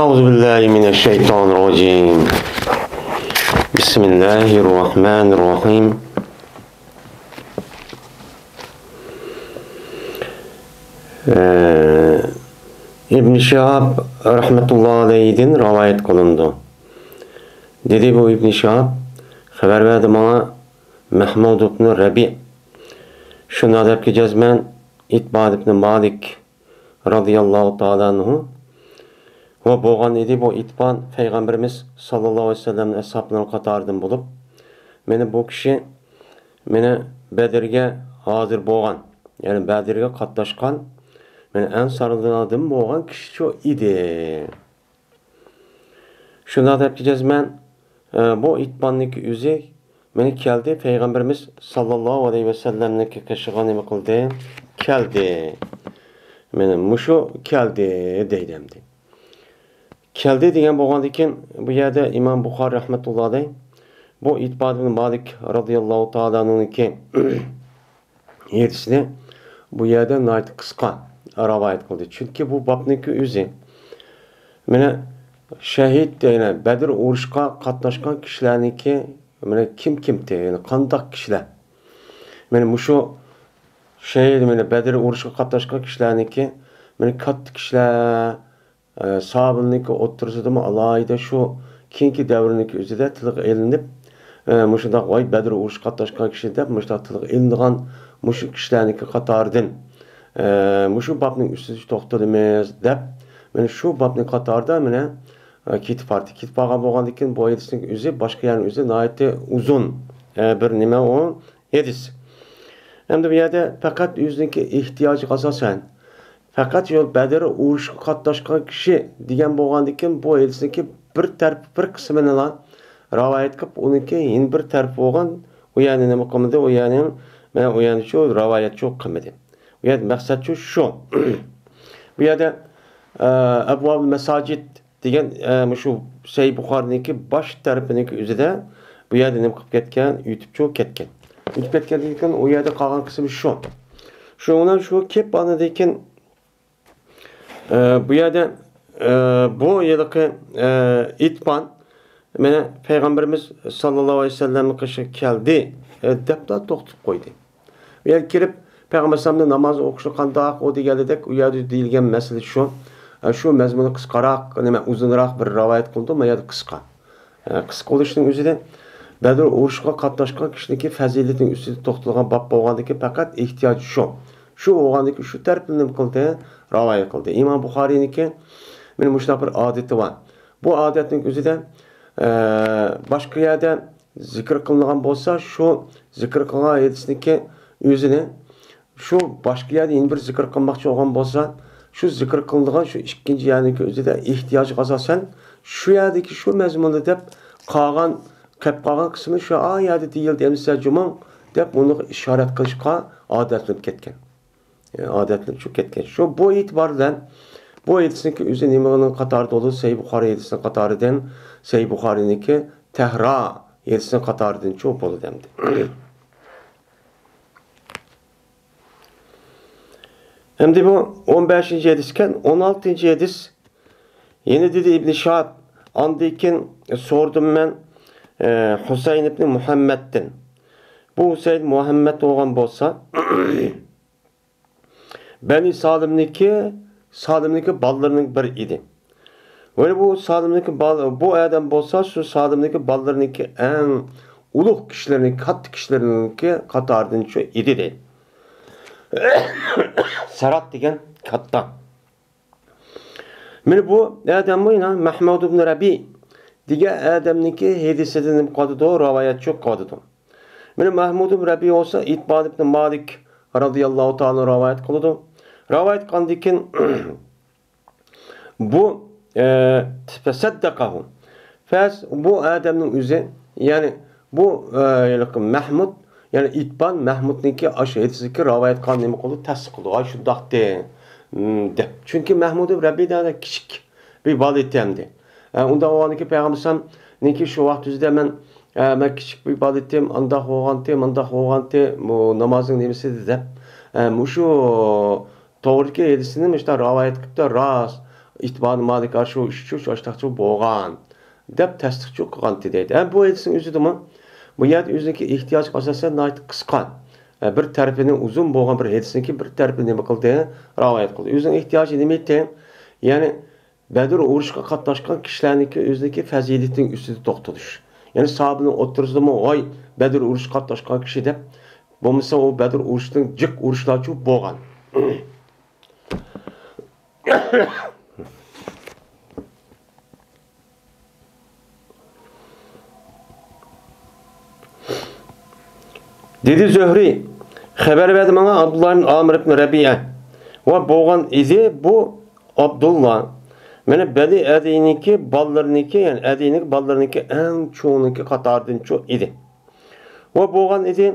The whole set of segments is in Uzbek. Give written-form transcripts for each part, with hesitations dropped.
أعوذ بالله من الشيطان الرجيم. بسم الله الرحمن الرحيم. İbn Şihab rahmetullahi aleyh'den rivayet kılındı. Dedi bu İbn Şihab haber verdi bana Mahmud ibn Rabi. Şuna dep ki cezmen İtbad ibn Malik radıyallahu ta'ala anhu. O boğan idi bu İtban Peygamberimiz sallallahu aleyhi ve sellem'in eshabının katarından bulup meni bu kişi meni Bedir'ge hazır boğan yani Bedir'ge katlaşkan meni en sarıldığın adım boğan kişi şu idi. Şunda dep ki men bu İtban'daki yüzü meni geldi Peygamberimiz sallallahu aleyhi ve sellem'deki kaşıgan nemi kıldı geldi. Meni muşu geldi deydemdi. Keldi degan bo'lgandan bu yerda İmam Buxoriy rahmetullohi alayh bu İtbad ibn Malik radıyallahu ta'ala'nınki yerisini bu yerda nayt qisqa rivayet qildi. Chunki bu babniki o'zi mana shahid yani Bedir urushga qatnashgan kishilarniki mana kimdi yani qandaq kishilar. Mana mushu shahid mana Bedir urushga qatnashgan kishilarniki mana katta kishilar sahabınınki oturusudum alayda şu kinki devriniki üzerinde tılık elinip muşunda vay Bedir uruş katlaşkan kişi de muşunda tılık elindiğen muşu kişilerinki katardın muşu babının üstüne toxtadımız dep men şu babının katarda mene kit parti kit bağa boğandikin bu edisinin üzü başka yerin üzü nayeti uzun bir nime o edis hem de bir yerde fakat yüzündeki ihtiyacı asasen fakat yol Bedir urushga qatnashgan kishi degan bo'lgandan bu elsiniki bir taraf bir qismini la rivoyat qilib uniki yin bir taraf bo'lgan u yani nima qilmadi u yani men u yani shu rivoyat yo'q qilmadi u yerda maqsad shu bu yerda abvab masajid degan shu Sahih Buxoriyninki bosh tarafiniki o'zida bu yerda nima qilib ketgan yutib ketgan yutib ketgandan keyin u yerda qolgan qismi shu shundan shu kelib anadan bu yerda bu yılki İtban meni Peygamberimiz sallallahu aleyhi ve sellem'in kışı geldi depla to'xtatib qo'ydi. Bu yer kirib Peygamberimizning namoz o'qishi qandoq o deganidek u yerda deyilgan masala shu mazmuni qisqaroq nima uzunroq bir rivoyat qildi bu yerda qisqa bo'lishining o'zida Bedir urushiga qatnashgan kishiniki fazilatining ustida to'xtalgan bab bo'lganligi faqat ehtiyoj shu bo'lganligi shu tarafni nima qildi rivoyat qildi. İmam Buxoriyniki meni mushunday bir odati bor. Bu odatning o'zida boshqa yerda zikr qilingan bo'lsa, shu zikr qilgan hadisniki o'zini shu boshqa yerda yana bir zikr qilmoqchi bo'lgan bo'lsa, shu zikr qilingan shu ikkinchi yerniki o'zida ehtiyoj asosan shu yerdagi shu mazmunda deb qolgan qismi shu yerda deyildi emsa jumon deb uni ishorat qilishga odatlanib ketgan. Adetli çok ketken. Şu bu itibardan bu hadisniki o'zi nimaning qatorida bo'ldi? Sahih Buxoriy hadisining qatoridan Sahih Buxoriyniki Tahra hadisining qatoridan cho'p bo'ldi demdi. Hem de bu 15. hadisken 16. hadis yeni dedi İbn Şihab andayken sordum ben Husayn ibn Muhammed'den. Bu Husayn Muhammed olgan bolsa Beni Salim'niki ballarının bir idi. Ve bu Salim'niki bu adam bolsa şu Salim'niki ballarınki en ulug' kişilerin katta kişilerinki qatoridan şu idi de. Sarat degan katta. Meni bu adam bo'yna Mahmud ibn Rabi degan adamniki hadisidan qoldi, rivoyat yo'q qoldi. Meni Mahmud ibn Rabi olsa İtbad ibn Malik radıyallahu ta'ala rivayet kıldı. Rivayet kandikin bu fesaddakahu. Fes bu adamın üzü yani bu Mahmud yani İtban Mahmud'niki aşağıdaki rivayet kandimi kıldı tasdiqladı. Ay şundaq de. Çünkü Mahmud ibn Rabi'den küçük bir validetemdi. Onda o anki Peygamber'in şu vaxt üzde ben küçük bir validetem andaq olğantı bu namazın nemisi de. Muşu to'g'riki hadisini işte rivayet qilibdi, rost İtibari mali karşı o işçi açtıkça boğan. Dep tasdiqçı qilgan deydi. Bu hadisin özüdimi? Bu yer özündeki ihtiyaç asasen nayt qısqan. Bir tarafının uzun boğan bir hadisinki bir tarafı nima qildi? Rivayet qildi. Özünün ihtiyacı nima edi? Yani Bedir uğruşqa qatnaşqan kişilarniki özündeki faziletin üstüde to'xtalish. Yani sahabenin o'tirsizmi, "Voy, Bedir uğruşqa qatnaşqan kishi" deb, bo'lmasa o Bedir uğruşning jiq uğruşlarchi bo'lgan. Dedi Zöhri, haber verdi bana Abdullah'ın Amr ibn Rabi'a. Ve boğan idi bu Abdullah. Mene beli ediniki, ballarıniki, yani ediniki, ballarıniki en çoğununki katardın çoğu idi. Ve boğan idi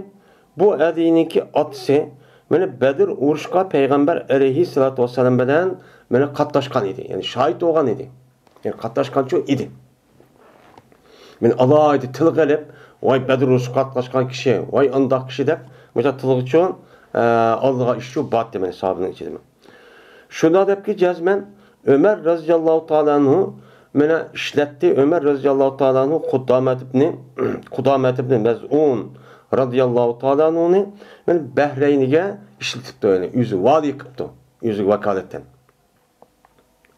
bu ediniki atısı, mene Bedir uğruşka Peygamber aleyhissalatu vesselam bilen mene katlaşkan idi. Yani şahit olgan idi. Yani katlaşkan çoğu idi. Mene Allah idi tıl gelip, vay Bedir uğruşka katlaşkan kişi, vay andak kişi dep, mesela tılgı çoğun Allah'a işçi battı mene sahabının içinde. Şunda dep ki cezmen Ömer radıyallahu ta'ala anhu mene işletti. Ömer radıyallahu ta'ala anhu Kudamet ibn Mez'un radıyallahu ta'ala anhu'ni mene Behreyni'ge işletipti öyle. Yüzü vali kıptı. Yüzü vakaletten.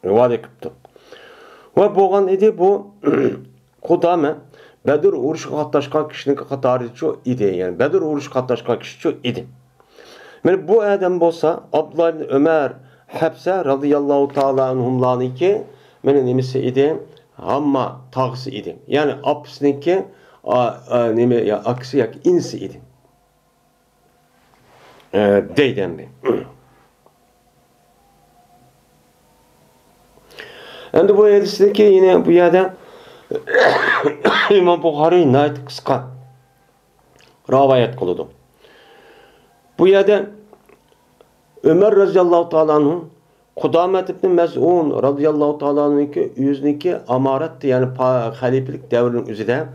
Vali kıptı. Ve boğan idi bu Kudame Bedir uğruşu katlaşkan kişinin katarı çok idi. Yani Bedir uğruşu katlaşkan kişi çok idi. Yani bu adam olsa Abdullah ibn Ömer Hepse radıyallahu ta'ala anhumlaniki mene nemisi idi? Hamma tağısı idi. Yani apsınınki neme ya aksi yak insi idi. Deyden mi? Şimdi bu hadisteki yine bu yerde İmam Bukhari nayt kıska rivayet kılıdı. Bu yerde Ömer radıyallahu ta'ala anhu Kudamet ibn Mez'un radıyallahu ta'ala anhu'nki yüzniki amaretti yani halifelik devrinin üzerinde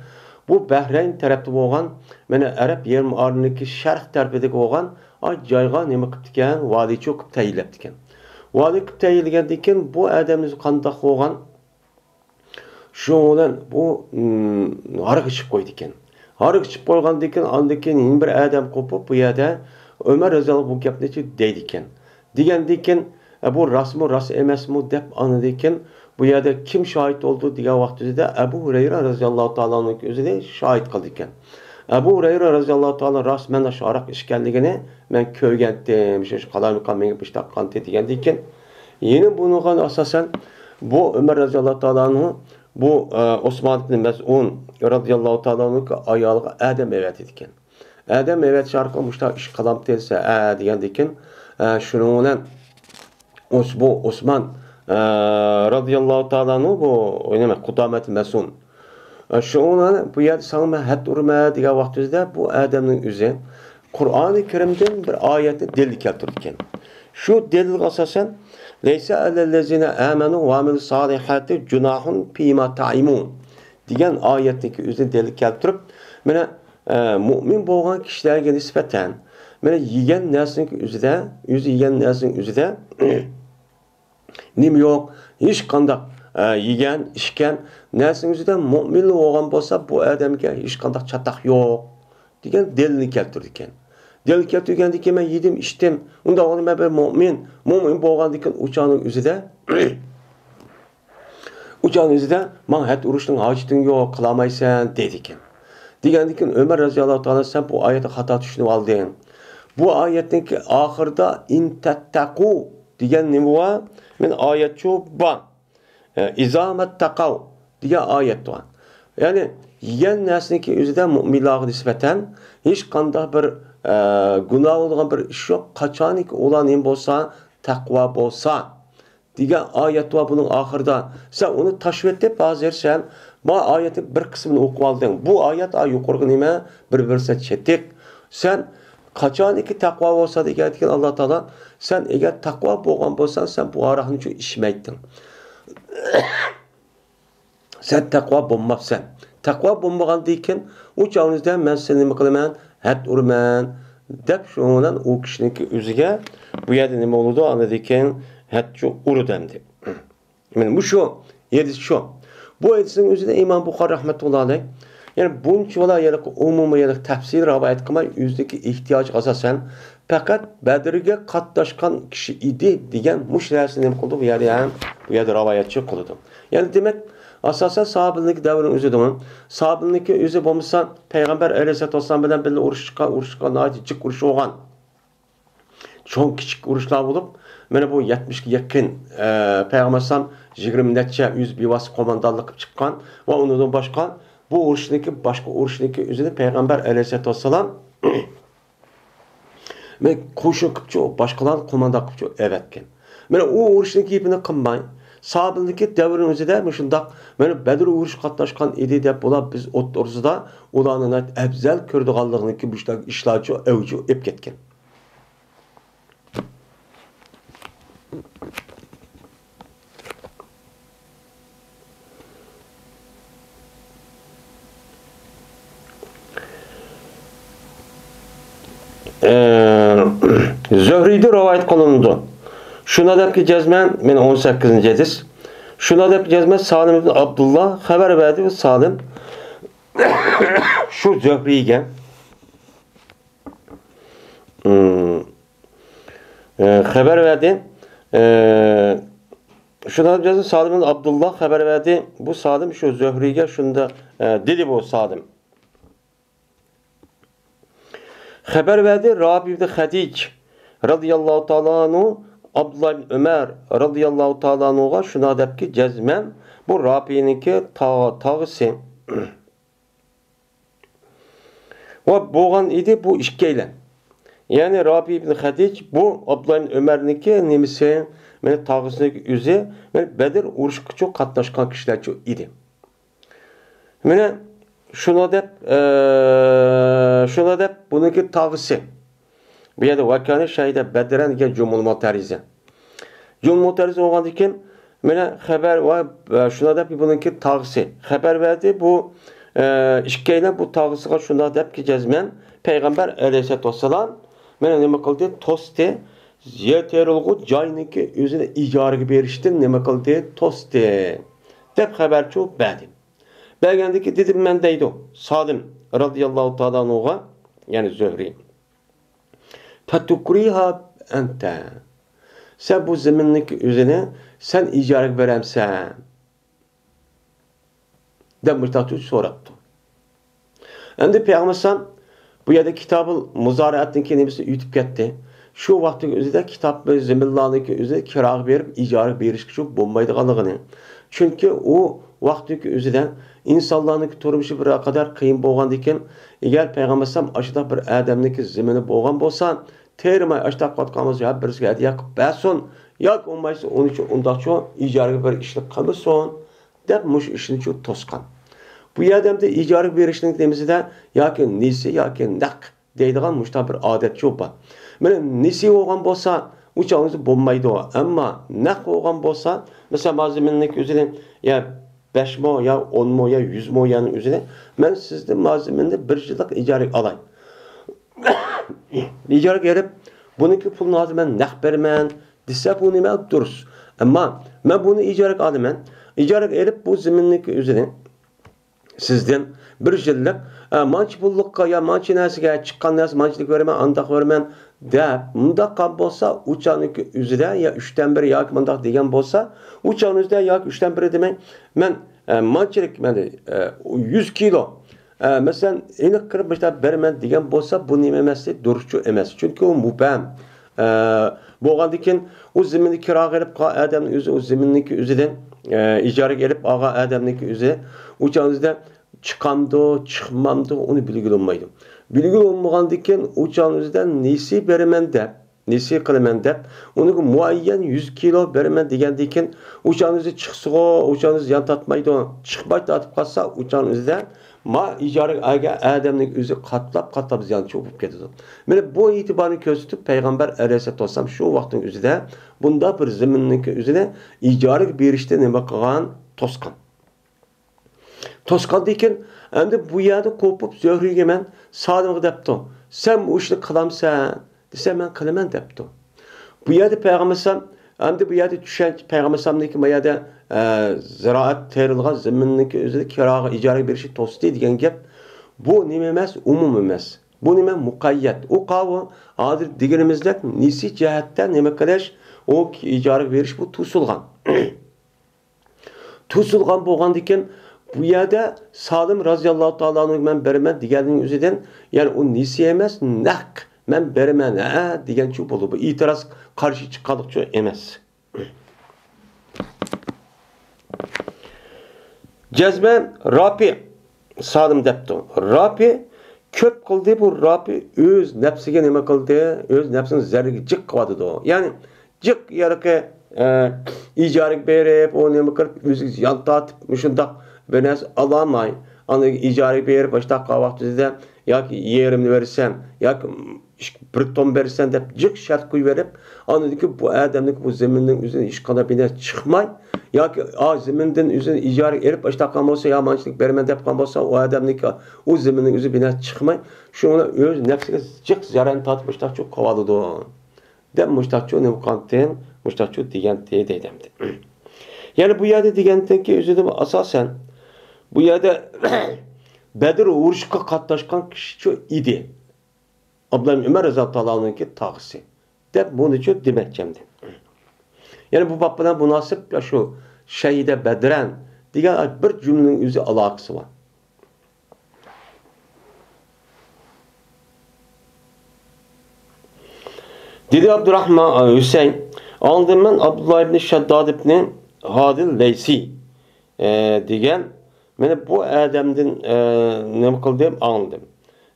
bu Bahreyn tarafta bo'lgan mana Arab yerim arıniki Şərq tarafidagi bo'lgan ay joyga nima qilib ekan vali cho'q tayinlab ekan. Vali qilib tayinlagandan keyin bu odamimiz qandoq bo'lgan? Shu bilan bu ariq ichib qo'ydi ekan. Ariq ichib qo'ygandan keyin andan keyin bir odam qo'pib bu yerda Ömer Rezal bu gapni deydi ekan. Degandan keyin bu rasmı ras emasmi deb anladı ekan. Bu yerda kim şahit oldu degan vaqtida Abu Hurayra radhiyallohu ta'alaning o'zida şahit qildi ekan. Abu Hurayra radhiyallohu ta'ala ras men shu ariq ichganligini men ko'rgandim. Shu qalamqam menga pish taqqan degandan keyin yeni bunga asosan bu Ömer radhiyallohu ta'ala bu Osman ibn Mez'un radhiyallohu ta'alaning ayoliga adam evet ekan. Adam evet şarkı muşta iş kalam telse degandan keyin shuning bilan bu Osman radıyallahu ta'ala bu nima Kudamet Mesun. Şuna bu yer sana had urma degan vaqtida bu adamning o'zi Qur'oni Karimdan bir oyatni delil keltirgan. Shu delilga asosan "Laysa alellezina amanu va amilus solihati junahun fima ta'imun" degan oyatniki o'zini delil keltirib, mana mu'min bo'lgan kishilarga nisbatan mana yegan narsaning o'zida, o'zi yegan narsaning o'zida nim yo'q, hech qanday yegan, ichgan narsaning o'zida mu'min bo'lgan bo'lsa, bu odamga hech qanday chataq yo'q degan delilni keltirdi ekan. Delil keltirgandan keyin men yedim, ichdim. Unda men bir mu'min bo'lgandan keyin uchaning o'zida men hat urushning hojiting yo'q, qilmaysan dedi ekan. Degandan keyin Ömer radhiyallohu ta'ala sen bu oyatni xato tushunib olding. Bu oyatning oxirida in tattaqu degan nima bor? Men oyat shu bor. İzamet taqav degan oyat bor. Ya'ni yegan narsaniki o'zida mu'minlarga nisbatan hech qanday bir gunoh bo'lgan bir ish yo'q. Qachoniki ular nima bo'lsa, taqvo bo'lsa degan oyat bor buning oxirida. Sen uni tashvit deb hozir sen bu oyatning bir qismini o'qib olding. Bu oyat yuqorgi nima? Bir-birsa chetik. Sen qachoniki taqvo bo'lsa degan Alloh taolo sen agar taqvo bo'lgan bo'lsan sen bu aroqni uchun ichmayding. Sen taqvo bo'lmabsan. Taqvo bo'lmagandan keyin u chog'ingizda men seni nima qilaman? Had urman deb shundan u kishiniki o'ziga bu yerda nima bo'ldi? Andan keyin had shu urdam deb. Yani bu şu, hadis şu. Bu hadisin özüde İmam Buxari rahmetullahi aleyh yani bunchalar yani umumiy yani tafsir rivoyat qilmay o'zidagi ehtiyoj asosan faqat Badrga qatnashgan kishi edi degan mush narsani nima qildi bu yerda rivoyatchi qildi. Yani demak asosan sahobalarning davrini o'zida sahobalarning o'zi bo'lmasa payg'ambar alayhisolatu vasallam bilan birga urushgan jiq urush bo'lgan. Cho'ng kichik urushlar bo'lib, mana bu 70 ga yaqin payg'ambar alayhisalom 20 necha yuz bevosita qo'mondonlik qilib chiqqan va undan boshqa bu boshqa urushniki o'zida payg'ambar alayhisolatu vasallam men qo'shin qilibchi boshqalar qo'mondon qilibchi avatgan. Mana u urushniki ipini qilmay sahobalarning davrini o'zida shundoq mana Badr urush qatnashgan edi deb bular biz o'rtasida ularni afzal ko'rdiganligini bu ishlarchi avji olib ketgan. Zöhriyde rivayet kılındı. Şuna dep ki cezmen, men 18. hadis. Şuna dep ki cezmen Salim ibn Abdullah haber verdi ve Salim şu Zöhri'ye haber verdi. Şuna dep cezmen Salim ibn Abdullah haber verdi. Bu Salim şu Zöhri'ye şunda dedi bu Salim. Haber verdi Rabi ibn Hadic radıyallahu ta'ala anhu Abdullah ibn Ömer radıyallahu ta'ala anhu'ga şuna dep ki cezmen bu Rabi'ninki tağısı ve boğan idi bu işkeyle. Yani Rabi ibn Hadic bu Abdullah ibn Ömer'ninki nemisi meni tağısındaki üzü Bedir uruşkuçu katlaşkan kişiler idi. Meni şuna dep bununki tağısı. Bu yerde vakane şahide Bedir'en diken cumhurma tarizi. Cumhurma tarizi olan diken haber var şuna dep bununki tağısı. Haber verdi bu işkeyle bu tağısıga şuna dep ki cezmen Peygamber aleyhissalatu vesselam nima qildi tosti yeterulgu joyniki o'zini ijaraga berishdi nima qildi tosti deb xabarchi berdi. Bergandiki dedim men deydi Salim radıyallahu ta'ala anhu'ga yani Zöhri. Fatukriha ente. Sen bu zeminniki üzerine sen icaraga veremsen. Demiştatu sorattı. Endi Peygamber bu yerde kitabı muzaraatniki nemisi ütüp ketdi. Şu vakti özüde kitap ve zeminlarındaki özüde kiraga berip icaraga beriş çok bo'lmaydiganligini. Çünkü o vakti özüde insanlarning turmushi bir kadar qiyin bo'lgan ekan, agar payg'ambar alayhisalom ashida bir odamniki zemini bo'lgan bo'lsa, termay ashda qotqanmiz yo birisiga hadiya qilib bersin, yoki bo'lmasa uning uchun undaqcha ijaraga bir ishlik qilsin deb mush ishni to'sqan. Bu odamda ijaraga berishning demisida yoki nisi yoki naq deydigan mushta bir odat bor. Mana nisi bo'lgan bo'lsa, uchangiz bo'lmaydi, ammo naq bo'lgan bo'lsa, masalan mazmunning o'zidan ya 5 mo ya 10 mo ya 100 mo yani üzerine ben sizden malzemende bir yıllık icare alayım. İcare gelip bununki pulunu hazır ben nak vermen dese bunu ne duruz. Ama ben bunu icare alayım. İcare gelip bu zeminlik üzerine sizden bir yıllık manç bullukka ya manç nesiga çıkan nes mançlık vermen andak vermen de mundaq bolsa uçanık üzerine ya 3'ten 1 ya mundaq degen bolsa uçanızda ya 3'ten 1 demek men mançılık men 100 kilo mesela eni kırıp başta vermen degen bolsa bu nime emesi duruşçu emes. Çünkü o mubam boğandikin o zemini kira gelip adamın özü o zemindeki üzerden icare gelip ağa adamdaki üzerine uçanızda çıkandı, çıkmamdı onu bilgili olmaydı. Bilgili olmagan diken uçağınızdan nesi bermen de, nesi kılmen de, onu muayyen 100 kilo bermen degen diken uçağınızı çıksa, uçağınız yan tatmaydı, çıkmaydı atıp kalsa uçağınızda ma icare adamın özü katlap ziyan çöpüp gidiyor. Yani bu itibarını gösterip Peygamber aleyhissalatu vesselam şu vaktin özüde bunda bir zeminlik özüde icare berişte ne bakılan toskan. Toskan deyken endi bu yerde kopup Zöhri'ye men Salim'e depti. Sen bu işini kılamsan, dese men kılaman depti. Bu yerde Peygamber Endi bu yerda tushuncha Payg'ambar sallallohu bu yerda ziroat terilgan zaminning o'zida kiroga ijaraga berishi to'sdi degan gap bu nima emas, umum emas. Bu nima muqayyat. U qavi hozir deganimizdek nisi jihatdan nima qilish, o ijaraga berish bu to'silgan. To'silgan bo'lgandan keyin bu yerda Salim roziyallohu taoloning men beraman deganning o'zidan, ya'ni u nisi emas, naq men beraman degancha bo'ldi. Bu e'tiroz qarshi chiqqanlikcha emas. Cezmen Rafi Salim debdi. Rafi ko'p qildi bu Rafi o'z nafsiga nima qildi? O'z nafsini zarriga jiq qiladi. Ya'ni jiq yarqi ijaraga berib, o nima qilib o'ziga yon tortib, shundoq bir narsa ololmay, uni ijaraga berib, boshqa vaqtida yoki yerimni versam, yoki bir ton bersan deb jiq shart qo'yib berib, aniki bu odamning bu zaminning o'zini hech qanday bir narsa chiqmay, yoki zamindan o'zini ijaraga berib, boshqa qilgan bo'lsa, yomonchilik berman deb qilgan bo'lsa, o odamning o zaminning o'zi bir narsa chiqmay, shuni o'z nafsiga jiq zarar tortib boshqa qiladi. Deb mushtaqcho nima qilgan? Mushtaqcho degan deydimdi. Ya'ni bu yerda degandanki o'zida asosan bu yerda Bedir urushga qatnashgan kishi edi. Abdullah Umar roziyallohu anhu'ningki tog'isi. Deb buni-chi demoqchimdi. Ya'ni bu bab bilan munosib shu Shahida Badran degan bir jumlaning o'zi aloqasi bor. Dedi Abdurrahman Hüseyin, aldım ben Abdullah ibn Şaddad ibn Hadil Leysi degan, meni bu adamdan nima qildim anladım.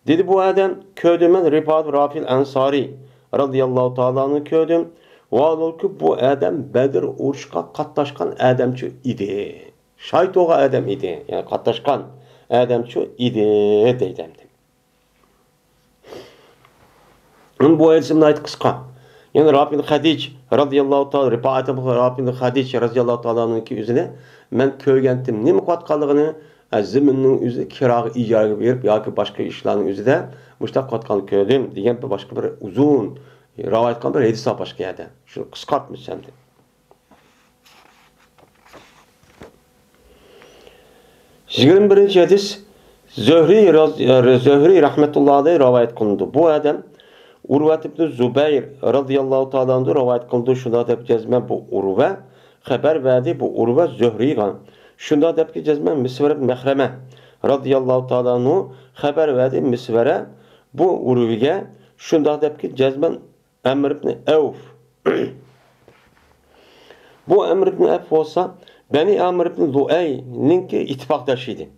Dedi bu adam ko'rdim men Rifat Rafil Ansari radhiyallohu ta'ala'ni ko'rdim. Vallahi bu adam Bedir urushga qatnashgan adamchi edi. Shaytoga adam edi. Yani qatnashgan adamchi edi deydim. Bu isimni aytib qisqa. Yani Rafil Hadic radhiyallohu ta'ala Rifat Rafil Hadic radhiyallohu ta'ala'nın ki o'zini men ko'rgandim. Nima qotqanligini zaminning o'zi kiroga ijaraga berib yoki boshqa ishlarning o'zida mushtaq qotqanligini ko'rdim degan boshqa bir uzun rivoyat qilgan bir hadis boshqa yerda. Shuni qisqartmışam deb. Birinchi hadis Zuhri rahmetullohi alayhi rivoyat qilindi. Bu adam Urvat ibn Zubayr radhiyallohu ta'ala anhu rivoyat qildi. Shunda deb jazman bu Urva xabar berdi. Bu Urva Zuhriga. Shunda debki jazman Misvar ibn Mahrama radhiyallohu ta'ala anhu xabar berdi Misvara bu Urviga. Shunda debki jazman Amr ibn Avf. Bu Amr ibn Avf olsa Bani Amr ibn Lu'ay'ninki ittifoqdosh edi.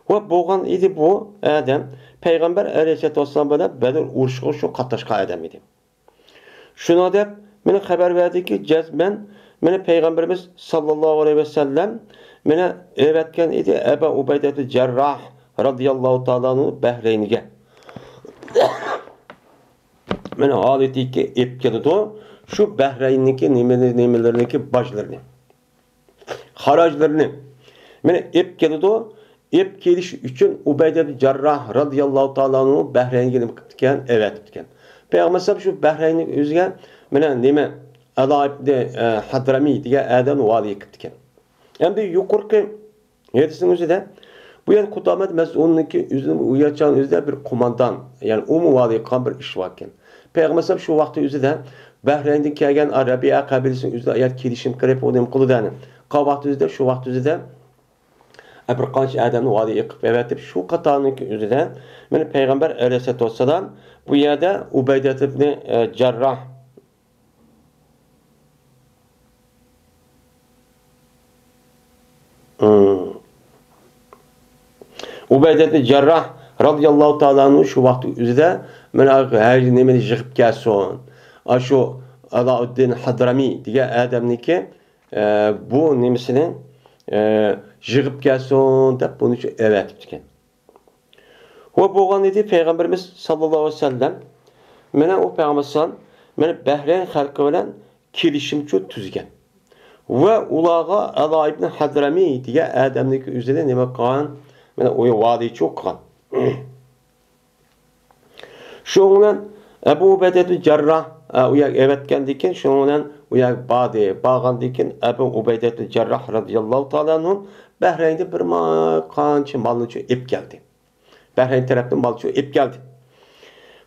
Va bo'lgan edi bu adam Payg'ambar alayhisolatu vasallam bilan Badr urushiga shu qatnashgan odam edi. Shuna deb meni xabar berdiki, jazman meni Payg'ambarimiz sallallohu alayhi vasallam meni evatgan edi Abu Ubayda Jarrah radhiyallohu ta'ala Bahrayniga. Meni holatiki ep keldi. Shu Bahrayniki nimalarniki bojlarini, xarajlarini meni ep keldi. Ep kelish uchun Ubayda Jarrah radhiyallohu ta'ala Bahraynga nima qilgan? Evet etgan. Payg'ambar shu Bahraynning o'ziga mana nima Aloibni Hadrami degan adam valiy qilgan. Endi yuqorqi hadisning o'zida bu yer Qudamat Mas'unniki o'zini uyatchan o'zida bir qo'mondan, ya'ni valiy qilgan bir ish bor ekan. Payg'ambar shu vaqtda o'zida Bahrayndan kelgan Arabiya qabilasining o'zida ayat kelishim qilib o'nim qildi. Qavaqt o'zida shu vaqt o'zida bir qancha odamni valiy qilib evatib shu qatorniki o'zida meni Payg'ambar alayhisolatu vasallam bu yerda Ubayda ibn Jarrah Ubayda ibn Jarrah radhiyallohu ta'ala shu vaqt o'zida mana har nimani yig'ib kelsin. Shu Alauddin Hadrami degan odamniki bu nimasini yig'ib kelsin deb buni evet etgan. Va bo'lgan edi Payg'ambarimiz sallallohu alayhi vasallam mana u Payg'ambar mana Bahrayn xalqi bilan kelishimchi tuzgan. Va ularga Ala ibn Hadrami degan odamniki o'zida nima qilgan? Mana u valiy qilgan. Shu bilan Abu Ubayda Jarrah u yer evatgandan keyin shu bilan u yer bağgandan keyin Abu Ubayda Jarrah radhiyallohu ta'ala anhu Bahraynda bir qancha malni ep keldi. Bahrayn tarafdan mal ep geldi.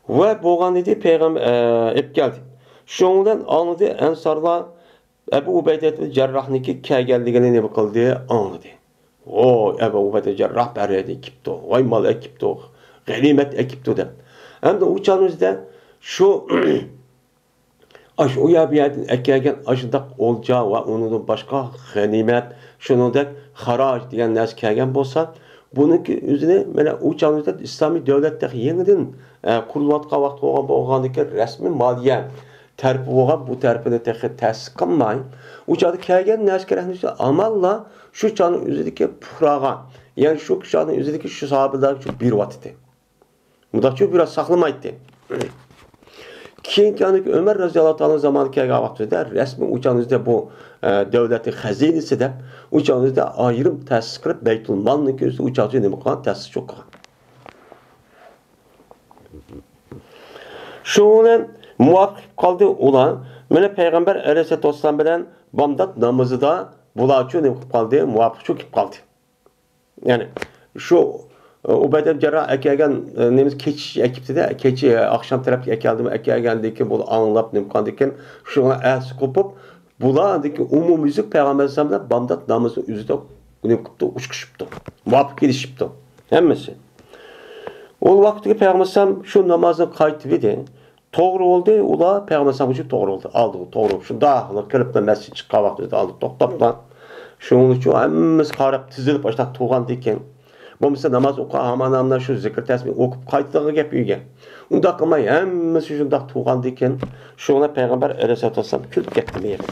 Ve boğan idi peygamber ep geldi. Şundan anladı ensarlar Ebu Ubeyde Cerrahniki kelgenligini ne kıldı anladı. O Ebu Ubeyde Cerrah berredi ekipti. Vay mal ekipti. Ganimet ekipti de. Hem de uçağımızda şu aş o yabiyadın ekegen aşındak olacağı ve onun başka ganimet şunun da haraç diyen nes kelgen bolsa bununki üzerine mana uçağımızda İslami devletler yeniden kurulvatqa vaqt bo'lgandiki resmi maliye terpi bo'lgan bu terpini ta'sis qilmay uçağda kelgan naskarahni amalla şu çanın üzerindeki puhraga yani şu çanın üzerindeki şu sahabeler çok bir vatiti. Mudakçı biraz saklamaydı. Keyin yani Ömer radıyallahu anh zamanı kelgan vaqtida resmi uçağınızda bu devletin hazinesi de uçağınızda ayrım ta'sis qilib Baytul Malni ko'zda uçağıcı nima qilgan ta'sis çok qilgan. Şundan muvaffaq kaldı ulan. Mana Peygamber Aleyhisselatü Vesselam bilen Bamdat namazıda bularçı nima qilib qoldi? Muvaffaq qilib qoldi. Yani şu Ubeyde Cerrah ekelgen nemiz keç ekiptide keçi akşam tarafı ekelgendeki bu anlap nima qilgandikin şuna as qo'pib bulardaki umumizlik Peygamber Aleyhisselam'da Bamdat namazı üzerinde nima qilibdi? Uçqishibdi. Muvaffaq kelishibdi. Hammasi. O vaxtdagi Peygamber Aleyhisselam şu namazını qaytib edi. To'g'ri oldu, ular Peygamber Aleyhisselam uchun to'g'ri oldu. Aldı, to'g'ri. Shunda kirib masjid chiqqan vaqtida aldı, to'xtabdan. Shuning uchun hammamiz qarab tizilib boshlab turgan ekan. Bo'lmasa namoz o'qib, hammamdan shu zikr tasbih o'qib qaytdigan gap uyga. Unda qilmay hammasi shunda turgan ekan. Shuna Peygamber Aleyhisselam kulib ketdi meyri.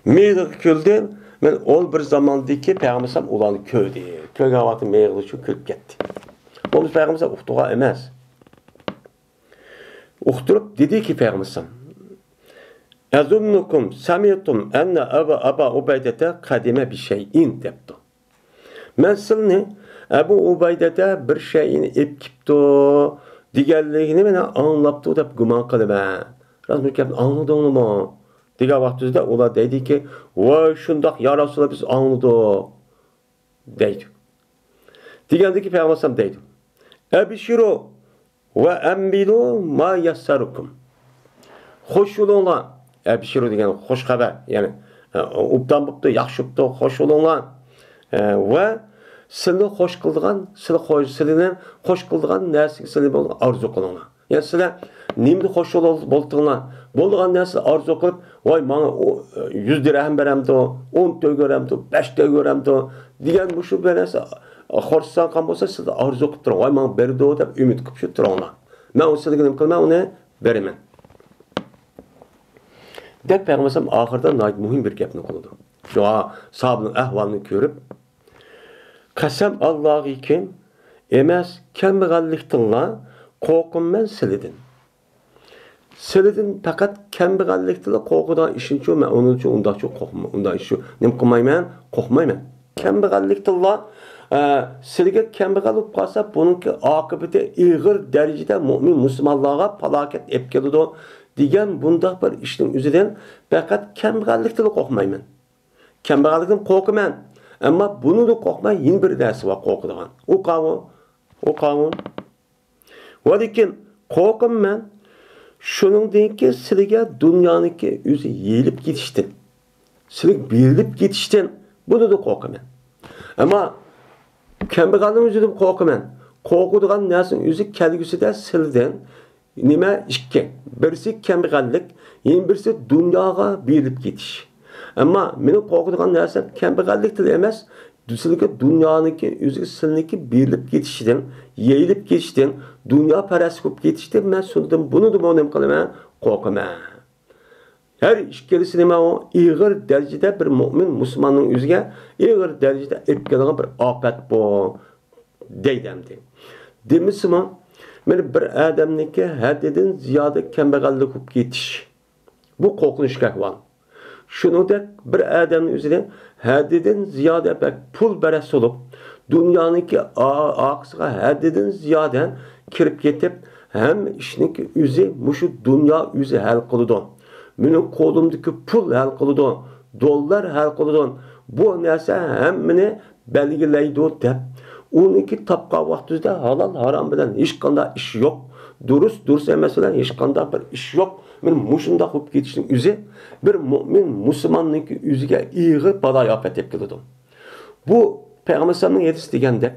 Meyri kuldi. Men ol bir zamandaki Peygamber Aleyhisselam ularni ko'rdi. Ko'rgan vaqtda meyri uchun kulib ketdi. Onu Peygamber uxtuğa emez. Uxturup dedi ki Peygamber Ezunnukum samiyetum enne Aba Ubeydete kadime bir şeyin depti. Men silni Ebu Ubeyde'de bir şeyin epkipti. Diğerliğini mene anlaptı dep güman kılıma. Razmülkep anladın mı? Diğer vaxtizde ola dedi ki vay şundak ya Resulallah biz anladık. Deydi. Diğerdeki Peygamber deydi. Ebşiru ve embilu ma yassarukum. Hoş olunlar. Ebşiru degen hoş haber. Yani ubdan buptu, yaxşı buptu, hoş olunlar. Ve sizini hoş kıldığan, sizini hoş kıldığan nersi sizini arzu kılınlar. Yani sizler nimdi hoş bolduğunlar. Bolduğun nersi arzu kılıp, vay bana 100 dirhem beremdi, 10 töy göremdi, 5 töy göremdi. Diyen bu şu beresi Xorsan kan bolsa siz arzu qilib turing. Voy men berdi deb umid qilib shu turinglar. Men u sizga nima qilman, uni beraman. Deb Peygamber oxirida muhim bir gapni qildi. Shu sahabning ahvolini ko'rib, qasam Allohga emas kambag'allikdanla qo'rqimman sizlardan. Sizlardan faqat kambag'allikdanla qo'rqadigan ishim uchun men uning uchun undaqcha qo'rqmayman. Undan shu nima qilmayman, qo'rqmayman. Kambag'allikdanla sizga kambag'al bo'lib qolsa, buningki oqibati ig'ir darajada mo'min musulmonlarga falokat olib keladi degan bundoq bir ishning o'zidan faqat kambag'allikdan qo'rqmayman. Kambag'allikdan qo'rqaman, ammo buni da qo'rqmay yana bir narsa bor qo'rqadigan. O qonun. Va lekin qo'rqaman shuningdek sizga dunyoniki o'zi yeyilib ketishdan, sizga berilib ketishdan buni da qo'rqaman. Ammo kambag'alning o'zidan qo'rqaman. Qo'rqadigan narsaning o'zi kelgusida sizdan nima ikki. Birisi kambag'allik, yana birisi dunyoga berilib ketish. Ammo meni qo'rqadigan narsa kambag'allikdir emas, sizga dunyoniki o'zi sizniki berilib ketishidan, yeyilib ketishdan, dunyo parasi bo'lib ketishdan men shundan buni nima qilaman? Qo'rqaman. Her ikkalisi nima o? Ig'ir darajada bir mo'min musulmonning o'ziga ig'ir darajada epkelgan bir ofat bu deydimdi. Demismi? Men bir odamniki haddidan ziyoda kambag'allik bo'lib ketish. Bu qo'rqinchli ahvol. Shuningdek bir odamning o'zida haddidan ziyoda pul baras bo'lib, dunyoniki oqsiga haddidan ziyoda kirib ketib, hem işniki üzü muşu dünya üzü hal kılıdı. Benim kolumdaki pul hal kılıdı. Dollar hal kılıdı. Bu narsa hemmini belgileydi dep. Onunki tapqa vaxtida halal haram bilan hech qanday ish yo'q. Durust emas bilan hech qanday bir ish yo'q. Men mushunda bo'lib ketishning o'zi bir mo'min musulmonniki o'ziga ig'ir balo ofat deb keladi. Bu Payg'ambarning hadis degandek,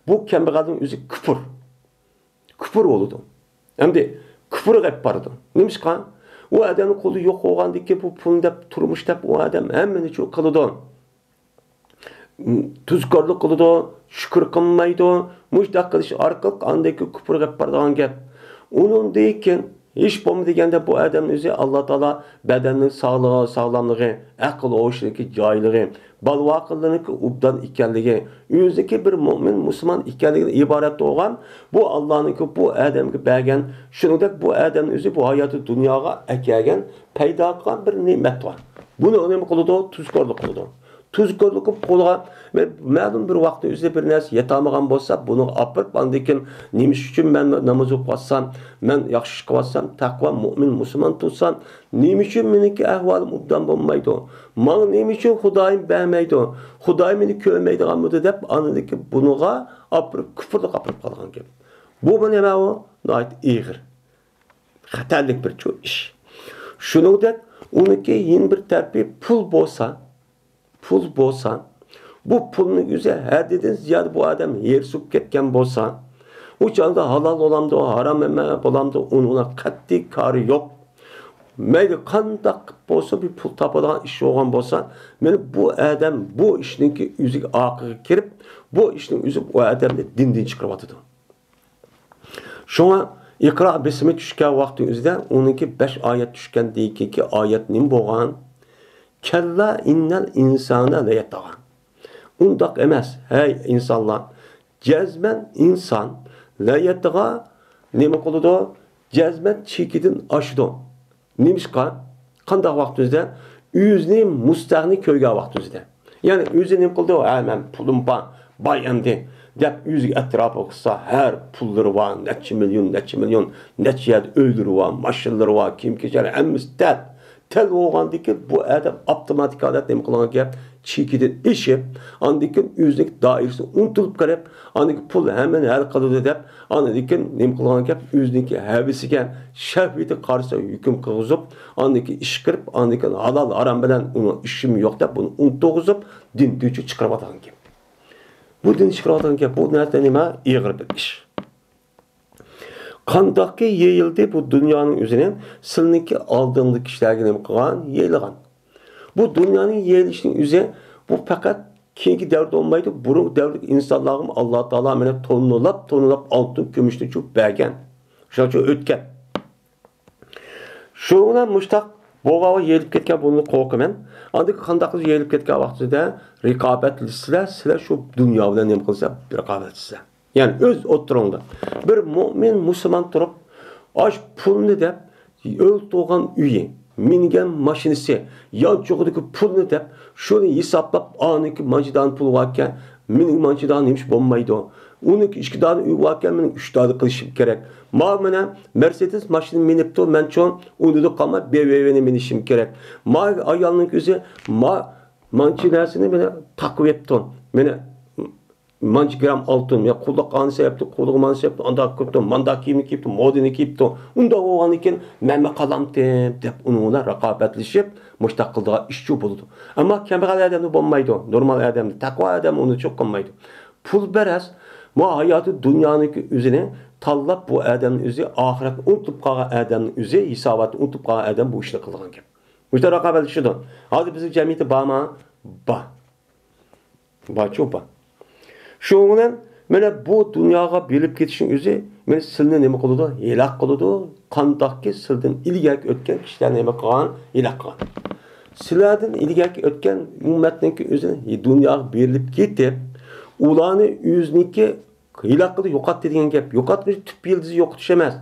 bu kambag'alning o'zi kufr. Kufr bo'ladi. Endi kufr qilib bordi. Nimishqa? U odamning qo'li yo'q bo'lgandiki bu pul deb turmush deb u odam hammani shu qiladi. Tuzkorlik qiladi, shukr qilmaydi, mushtaq qilish orqali andaki kufr qilib boradigan gap. Undan keyin hech bo'lmaganda bu odamning o'zi Alloh taolo badanning sog'ligi, sog'lomligi, aql o'shligi, joyligi, balvoqiligi ubdan ekanligi, o'ziki bir mo'min musulmon ekanligidan iborat bo'lgan bu Allohning bu odamga bergan, shuningdek bu odamning o'zi bu hayoti dunyoga akagan, paydo qilgan bir ne'mat bor. Buni nima qiladi? Tuzkorlik qiladi. Tuzkorlik qo'lga ma'lum bir vaqtda o'zida bir narsa yetolmagan bo'lsa, buni olib andikin nimish uchun men namoz o'qisam, men yaxshi ish qilsam, taqvo mo'min musulmon tutsam, nima uchun meniki ahvolim obdan bo'lmaydi? Men nima uchun Xudoyim bermaydi? Xudoy meni ko'rmaydigan bo'ldi deb anidiki buniga olib kufrlik olib qolgan gap. Bu nima u? Noit ig'ir. Xatarlik bir ish. Shuningdek, uniki yin bir tarbi pul bo'lsa, bu pulni o'zi haddidan ziyod bu odam yersib ketgan bo'lsa, u chog'da halol bo'lamdi, harom emas bo'lamdi, uni qat'iy kori yo'q. Mayli qanday bo'lsa bir pul topadigan ish bo'lgan bo'lsa, meni bu odam bu ishninki o'ziga oqiga kirib, bu ishning o'zi bu odamni dindan chiqaryotdi. Shunga Iqro bismi tushgan vaqtning o'zida uniki 5 oyat tushgandan keyingi oyat nima bo'lgan? Kalla innal insana la yatagha. Undaq emas, hey insonlar. Jazman inson la yatagha nima qiladi? Jazman chekidan oshdi. Nimishqa? Qanday vaqtda? O'zini mustaqni ko'rgan vaqtida. Ya'ni o'zi nima qildi? Men pulim bor, boy endi deb o'ziga atrofi qilsa, har pullari bor, necha million, necha yer o'ldiri bor, mashinalari bor, kiyim-kechak hammasi tel bo'lgandiki bu adam avtomatik holat nima qilgan gap chekidan ishib, andikin o'zlik doirasini unutilib qarab, andikin pul hamma hal qiladi deb, andikin nima qilgan gap o'zniki havisiga shahvati qarshi hukm qilg'izib, andikin ish qilib, andikin halol harom bilan uni ishim yo'q deb buni unutg'izib, din tuchi chiqarib olgan gap. Bu din chiqarib olgan gap bu narsa nima? Ig'ir bir ish. Qandaqki yeyildi bu dunyoning o'zining silniki oldingi kishilarga nima qilgan? Yeyilgan. Bu dunyoning yeyilishining o'zi bu faqat keyingi davrda olmaydi. Burun davrdagi insonlarga Alloh taolo meni tonlab oltin, kumushni cho'p bergan. Shuning o'tgan. Shu bilan mushtaq bo'g'ava yeyilib ketgan buni qo'rqaman. Andi qandaqli yeyilib ketgan vaqtida raqobatlisizlar, sizlar shu dunyo bilan nima qilsa, raqobatlisizlar. Yani öz oturumda bir mümin Müslüman durup aş pulunu dep öldüğün üye mingen maşinisi yan çoğudaki pulunu dep şunu hesaplap aniki mancıdan pul varken minin mancıdan neymiş bombaydı o. Uniki iki tane üye varken minin 3 tane kılışım gerek. Mağmına Mercedes maşını minipti o men çoğun onu kalma BMW'ni minişim gerek. Mağ ayağının gözü mancınesini beni takip etti o. Beni manç gram altın ya kulak anısı yaptı, kulak manısı yaptı, anda kıptı, manda kiyimini kiyipti, modini kiyipti. Unda oğlan iken memme kalamdı dep onunla rakabetlişip muştaq kıldığa işçi buldu. Ama kembeğal adamı bulmaydı, normal adamı, takva adamı onu çok kılmaydı. Pul beres, bu hayatı dünyanın üzerine tallap bu adamın üzeri, ahiret unutup kalan adamın üzeri, hisabatı unutup kalan adam bu işini kıldığı gibi. Muştaq rakabetlişiydi. Hadi bizim cemiyeti bağma, çok bağ. Şundan mene bu dünyaya bilip ketişin özü mene silni nima qiladi? Hilaq qiladi. Qandaqki sildan ilgari o'tgan kishilar nima qilgan? Hilaq qilgan. Sizlardan ilgari o'tgan ummatniki o'zi dunyoga berilib ketib, ularni o'zniki hilaq qilib yo'qotdi degan gap. Yo'qotmish tüp yildizi yo'qotish emas.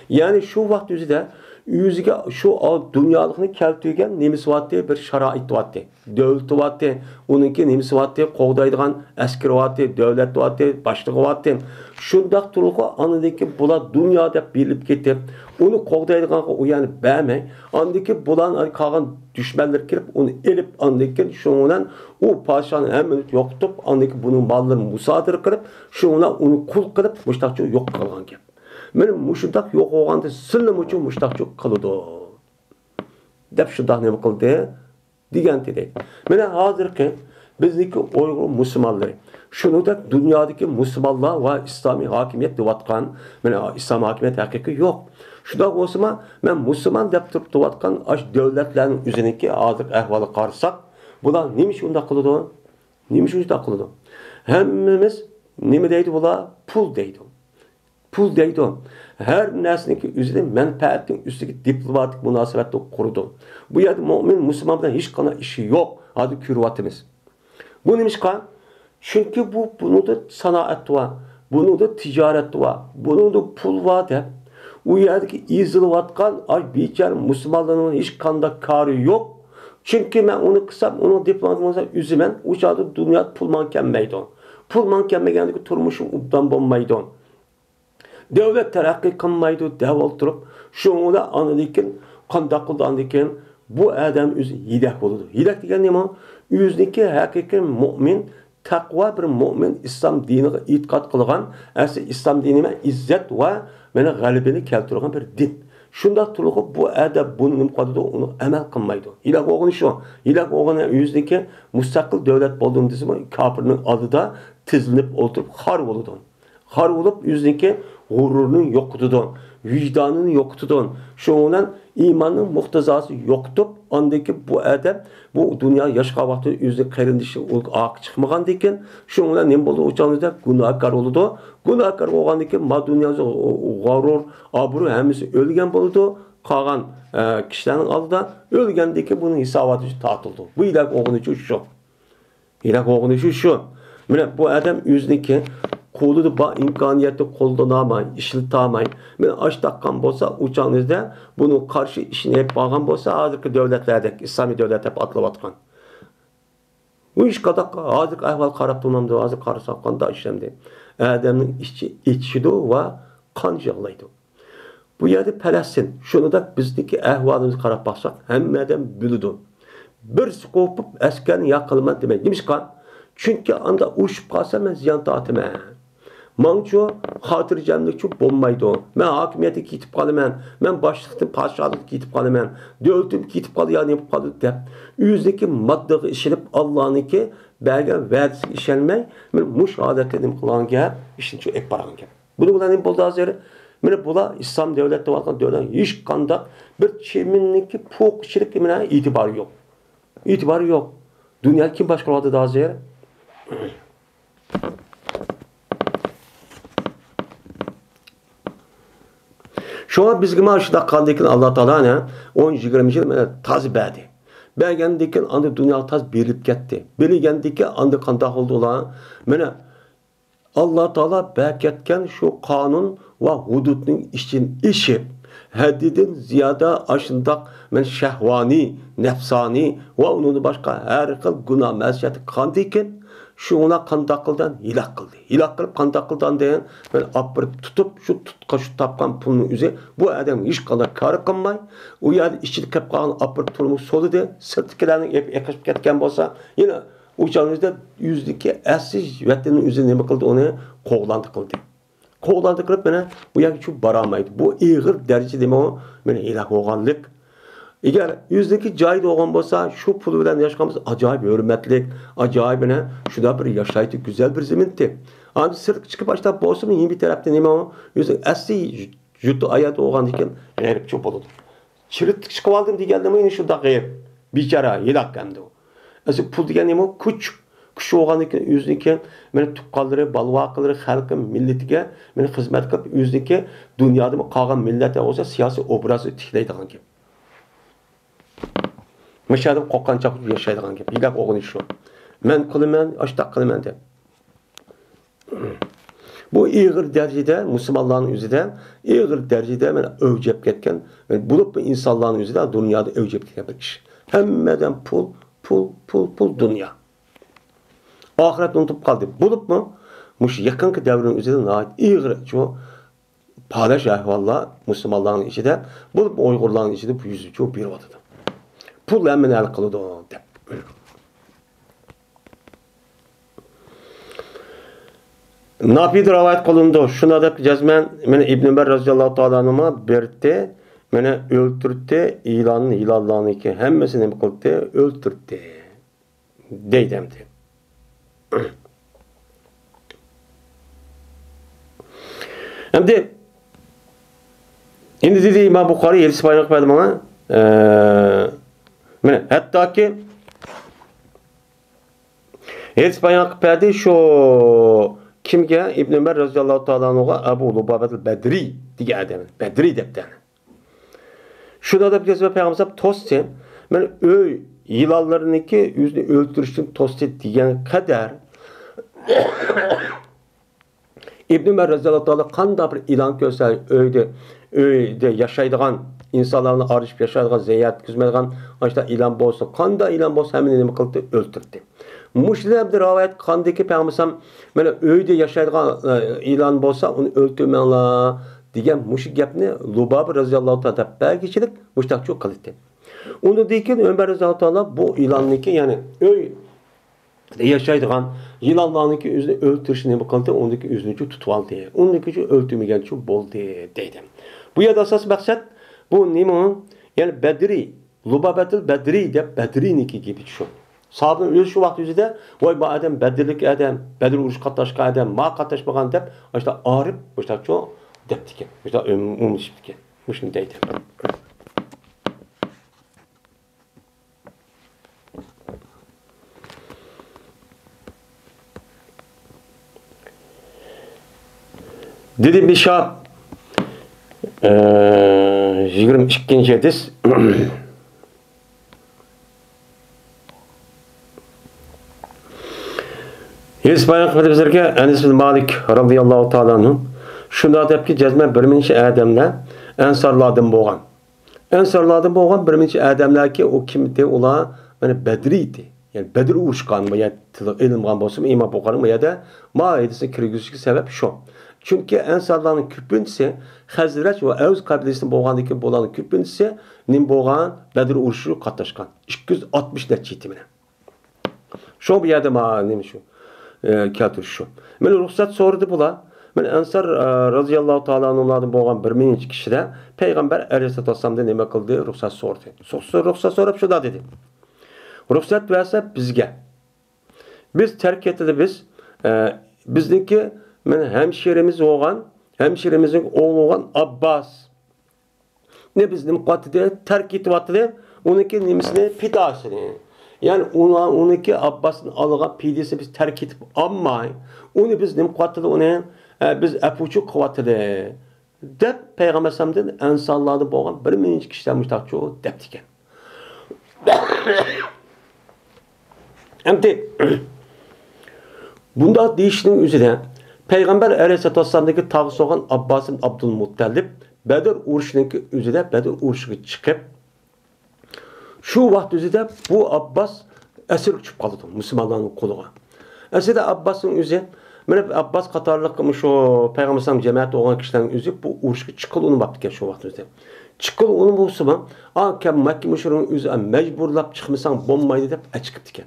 Ya'ni shu vaqt o'zida yüzüge şu dünyalıkını keltüygen nemisi vatı bir şarait vatı. Devleti vatı, onunki nemisi vatı, kovdaydıgan askeri vatı, devlet vatı, başlığı vatı. Şundak turulgu anındaki bula dünya dep bilip ketip, onu kovdaydıgan o yani bämey. Andaki bulan kalan düşmanlar kirip onu elip andaki şundan o paşanın hemen yok tutup andaki bunun mallarını musadır kırıp şundan onu kul kırıp muştakçı yok kalgan gep. Benim muştak yok olganda sınırım için muştakçı kılıdı. Dep şundak ne kıldı? Digenti değil. Mene hazırki bizdeki Uygur Müslümanları şunu da dünyadaki Müslümanlar ve İslami hakimiyet divatkan İslam hakimiyet hakiki yok. Şudak olsa ben Müslüman dep turup divatkan aş devletlerin üzerindeki hazır ehvalı karşısak bular neymiş unda kılıdı? Neymiş unda kılıdı? Hemmimiz nemi deydi bular? Pul deydi. Pul deydi. Her nesneki üzerinde menfaatin üstteki diplomatik münasebette kurudu. Bu yerde mümin Müslümandan hiç kana işi yok. Adı kürvatimiz. Bu neymiş kan? Çünkü bunu da sanaat var. Bunu da ticaret var. Bunu da pul var de. O yerdeki izlivatkan ay biçare Müslümanların hiç kanda karı yok. Çünkü ben onu kısam, onu diplomatımıza üzümen, uçağı dünya pul mankenmeydi. Pul mankenmegendeki turmuşum ubdan bulmaydı. Devlet terakki kılmaydı, devlet durup, şunu da anladıkken, kandak kıldı anladıkken, bu adam üzü yedek oldu. Yedek diyen ne mi? Yüzdeki hakiki mümin, takva bir mümin İslam dinine itikat kılgan, aslında İslam dinine izzet ve meni galibini keltirgan bir din. Şunda turluğu bu adam bunu nimkadıdı, onu emel kılmaydı. Yedek oğunu şu, yedek oğunu yüzdeki müstakil devlet bulduğum dizimi kafirinin adı da tizlinip oturup harp oldu. Harp olup yüzdeki gururunun yoktudu, vicdanının yoktudu. Şundan imanın muhtazası yoktu. Andaki bu adam bu dünya yaşka vakti yüzde karındışı ak çıkmagan diken şundan ne buldu uçağınızda günahkar oldu. Günahkar olgandaki ma dünyası gurur, abru hemisi ölgen buldu. Kalan kişilerin aldı ölgendeki bunun hesabı tartıldı. Bu ilak oğunu şu. İlak oğunu şu. Bu adam yüzdeki kolu da imkaniyeti kollanamay, işletamay. Ben aç takkan bolsa uçağınızda bunu karşı işini hep bağlan bolsa hazırki devletlerdeki İslami devlet hep atlavatkan. Bu iş kadar hazırki ahval karab durmamdı, hazır karısakkan da işlemdi. Adamın içiydi ve kan yağlaydı. Bu yerde Palestin, şunu da bizdeki ahvalımızı karab baksak hemmeden bülüdü. Bir skopup eskerini yakılma demek. Demiş kan? Çünkü anda uçup kalsa ben ziyan dağıtım. Manço hatırcamlıkçı bulmaydı. Ben hakimiyeti kitip kalımen, ben başlıktım paşalık kitip kalımen, devletim kitip kalıyan yapıp kalıp de, yüzdeki maddeyi işlenip Allah'ınki belge verdisi işlenmey, ben müşahadet edim kılan gel, işin şu ek paran gel. Bunu bulan buldu hazırı. Ben bula İslam devlette varken devletten hiç kandak bir çeminlik pok kişilik kimine itibarı yok. İtibarı yok. Dünya kim başkaladı da hazırı? Şu an bizge maaşıda kandikin Allah Teala ne? 10-20 yıl taz berdi. Bergendikin andı dünya taz berilip gitti. Berilgendiki andı kandak oldu olan. Mene Allah Teala berketken şu kanun ve hududun için işi haddidin ziyada aşındak men şehvani, nefsani ve onun başka her kıl günah mesiyeti kandikin şuna kandakıldan hilak kıldı. Hilak kılıp kandakıldan diyen ben apırıp tutup şu tapkan pulunun üzeri bu adam hiç kadar karı kılmay. O yerde işçilik hep kalan apırıp turmuş solu de sırtıkilerin hep yakışıp ketken bolsa yine uçağınızda yüzdeki eşsiz vatinin üzerine ne kıldı onu kovlandı kıldı. Kovlandı kılıp bana bu yerde şu baramaydı. Bu iğir derece deme o bana hilak oğanlık. Eğer yüzdeki cahil olan olsa şu pulu bilen yaşamımız acayip hürmetlik, acayip ne? Şu da bir yaşayıcı güzel bir zeminti. Ama sırt çıkıp başta bolsun yeni bir tarafta ne o? Yüzdeki asli jutu ayet olan diken herip çok oldu. Çırıt çıkıp aldım diye geldim yine şu da gayb. Biçara yelak geldi o. Asli pul diyen ne o? Kuş olan diken yüzdeki beni tukkalları, balvakları, halkın milletiga beni hizmet kılıp yüzdeki dünyada mı kalan millete olsa siyasi obrazı tikleydi hangi. Müşahede qoqqanchaq yaşaydigan gap. Yilaq o'g'ini shu. Men qilaman, ashta qilaman deb. Bu iğir derecede Müslümanların yüzüden iğir derecede men övcep ketken bulup insanların yüzüden dünyada övcep ketken bir iş. Hemmeden pul dünya. Ahiret unutup kaldı. Bulup mu? Muş yakınki devrin yüzünden iğir şu paylaş ahvallar Müslümanların içinde bulup Uygurların içinde bu yüzü çok bir vatıdı. Pul hemen el kılıdı o dep. Nafi rivayet kılındı. Şuna da cezmen meni İbn Ömer radıyallahu ta'ala anhuma berdi. Meni öldürdü. İlanlarını ki hemmesini mi kıldı? Öldürdü. Deydemdi. Şimdi dedi İmam Bukhari 7 bayrak verdi bana. Hatta ki 7 bayrak verdi şu kimge İbn Ömer radıyallahu ta'ala anhuga Ebu Lubabet Bedri diye adam. Bedri depten. Şurada da bir kez Peygamber tosti men öy yılallarınki yüzünü öldürüşün tosti diyen kadar İbn Ömer radıyallahu ta'ala qanda bir ilan göster öyde yaşaydıgan insanlarını arışıp yaşaydıgan zeyat küzmedigan işte ilan bolsa qanda ilan bolsa hemen nima qildi öldürdü. Muşlab rivayet qandaki Peygamber mana öyde yaşaydıgan ilan bolsa onu öldürmеңlar degan mush gapni Lubab radıyallahu ta'ala belgichilik mushtaq çok qildi. Onu deyken Ömer radıyallahu ta'ala bu ilanniki yani öy yaşaydıgan yılanlarınki özünü öldürüşünü nima qildi? Ondaki özünü tutib aldı. Ondaki öldürmegen şu boldu deydi. Bu yerda asas maksat bu nima? Yani Bedri, Lubabatul Bedri deb Bedriniki gibi şu. Sahabın öz şu vaqt yüzüde voy bu adam Bedirlik adam, Bedir uruş qatnaşqan adam, ma qatnaşmagan deb işte arif işte şu depdiken. İşte umuşdiken. Muşun deydi. Dedi bir şah 22. hadis Hadis bayan qilib bizlarga Anas bin Malik radhiyallohu ta'ala anhu shunda debki jazman bir minchi odamlar ansarlardan bo'lgan. Ansarlardan bo'lgan bir minchi odamlarki u kimdi? Ular mana Badri edi. Yani Bedir urushgan bu yer ilmgan bo'lsa İmam Buxoriy bu yerda maidasini kirgizishga sabab shu. Çünkü Ensarların küpüntüsü Hazraç ve Evz kabilesinin boğandaki boğanın küpüntüsü nim boğan Bedir uruşu katlaşkan. 260 neçitimine. Şu bir yerde neymiş şu? Kâtür şu. Ben ruhsat sordu bula. Ben Ensar radıyallahu ta'ala anhumlardan boğan bir minci kişide Peygamber Aleyhisselatü Vesselam'da neme kıldı? Ruhsat sordu. Ruhsat sorup şu da dedi. Ruhsat verse bizge. Biz terk etti biz bizdeki hemşirimiz olan, hemşirimizin oğlu olan Abbas. Ne bizim katide terk ettiği, onunki nimisini pidasını. Yani onunki Abbas'ın alığa pidesi biz terk edip ama onu bizim katide onu biz epuçu katide. Dep Peygamber Efendimiz'den ensarlarda boğan bir minci kişiler müstahçı deptiken. Hem bunda değişinin üzerine Peygamber Aleyhisselatü Vesselam'daki tağısı olan Abbas'ın Abdülmuttalib Bedir uruşununki üzerine Bedir uruşuna çıkıp şu vaxt üzerinde bu Abbas esir uçup kaldı Müslümanların koluğa. Esirde Abbas'ın üzerine Abbas Katarlık şu Peygamber Aleyhisselam cemaati olan kişilerin üzerine bu uruşuna çıkılı onu baktı şu vaxt üzerinde. Çıkılı onu bulsa ama Mekke müşriğinin üzerine mecburlap çıkmasan bombaydı deyip çıkıp diken.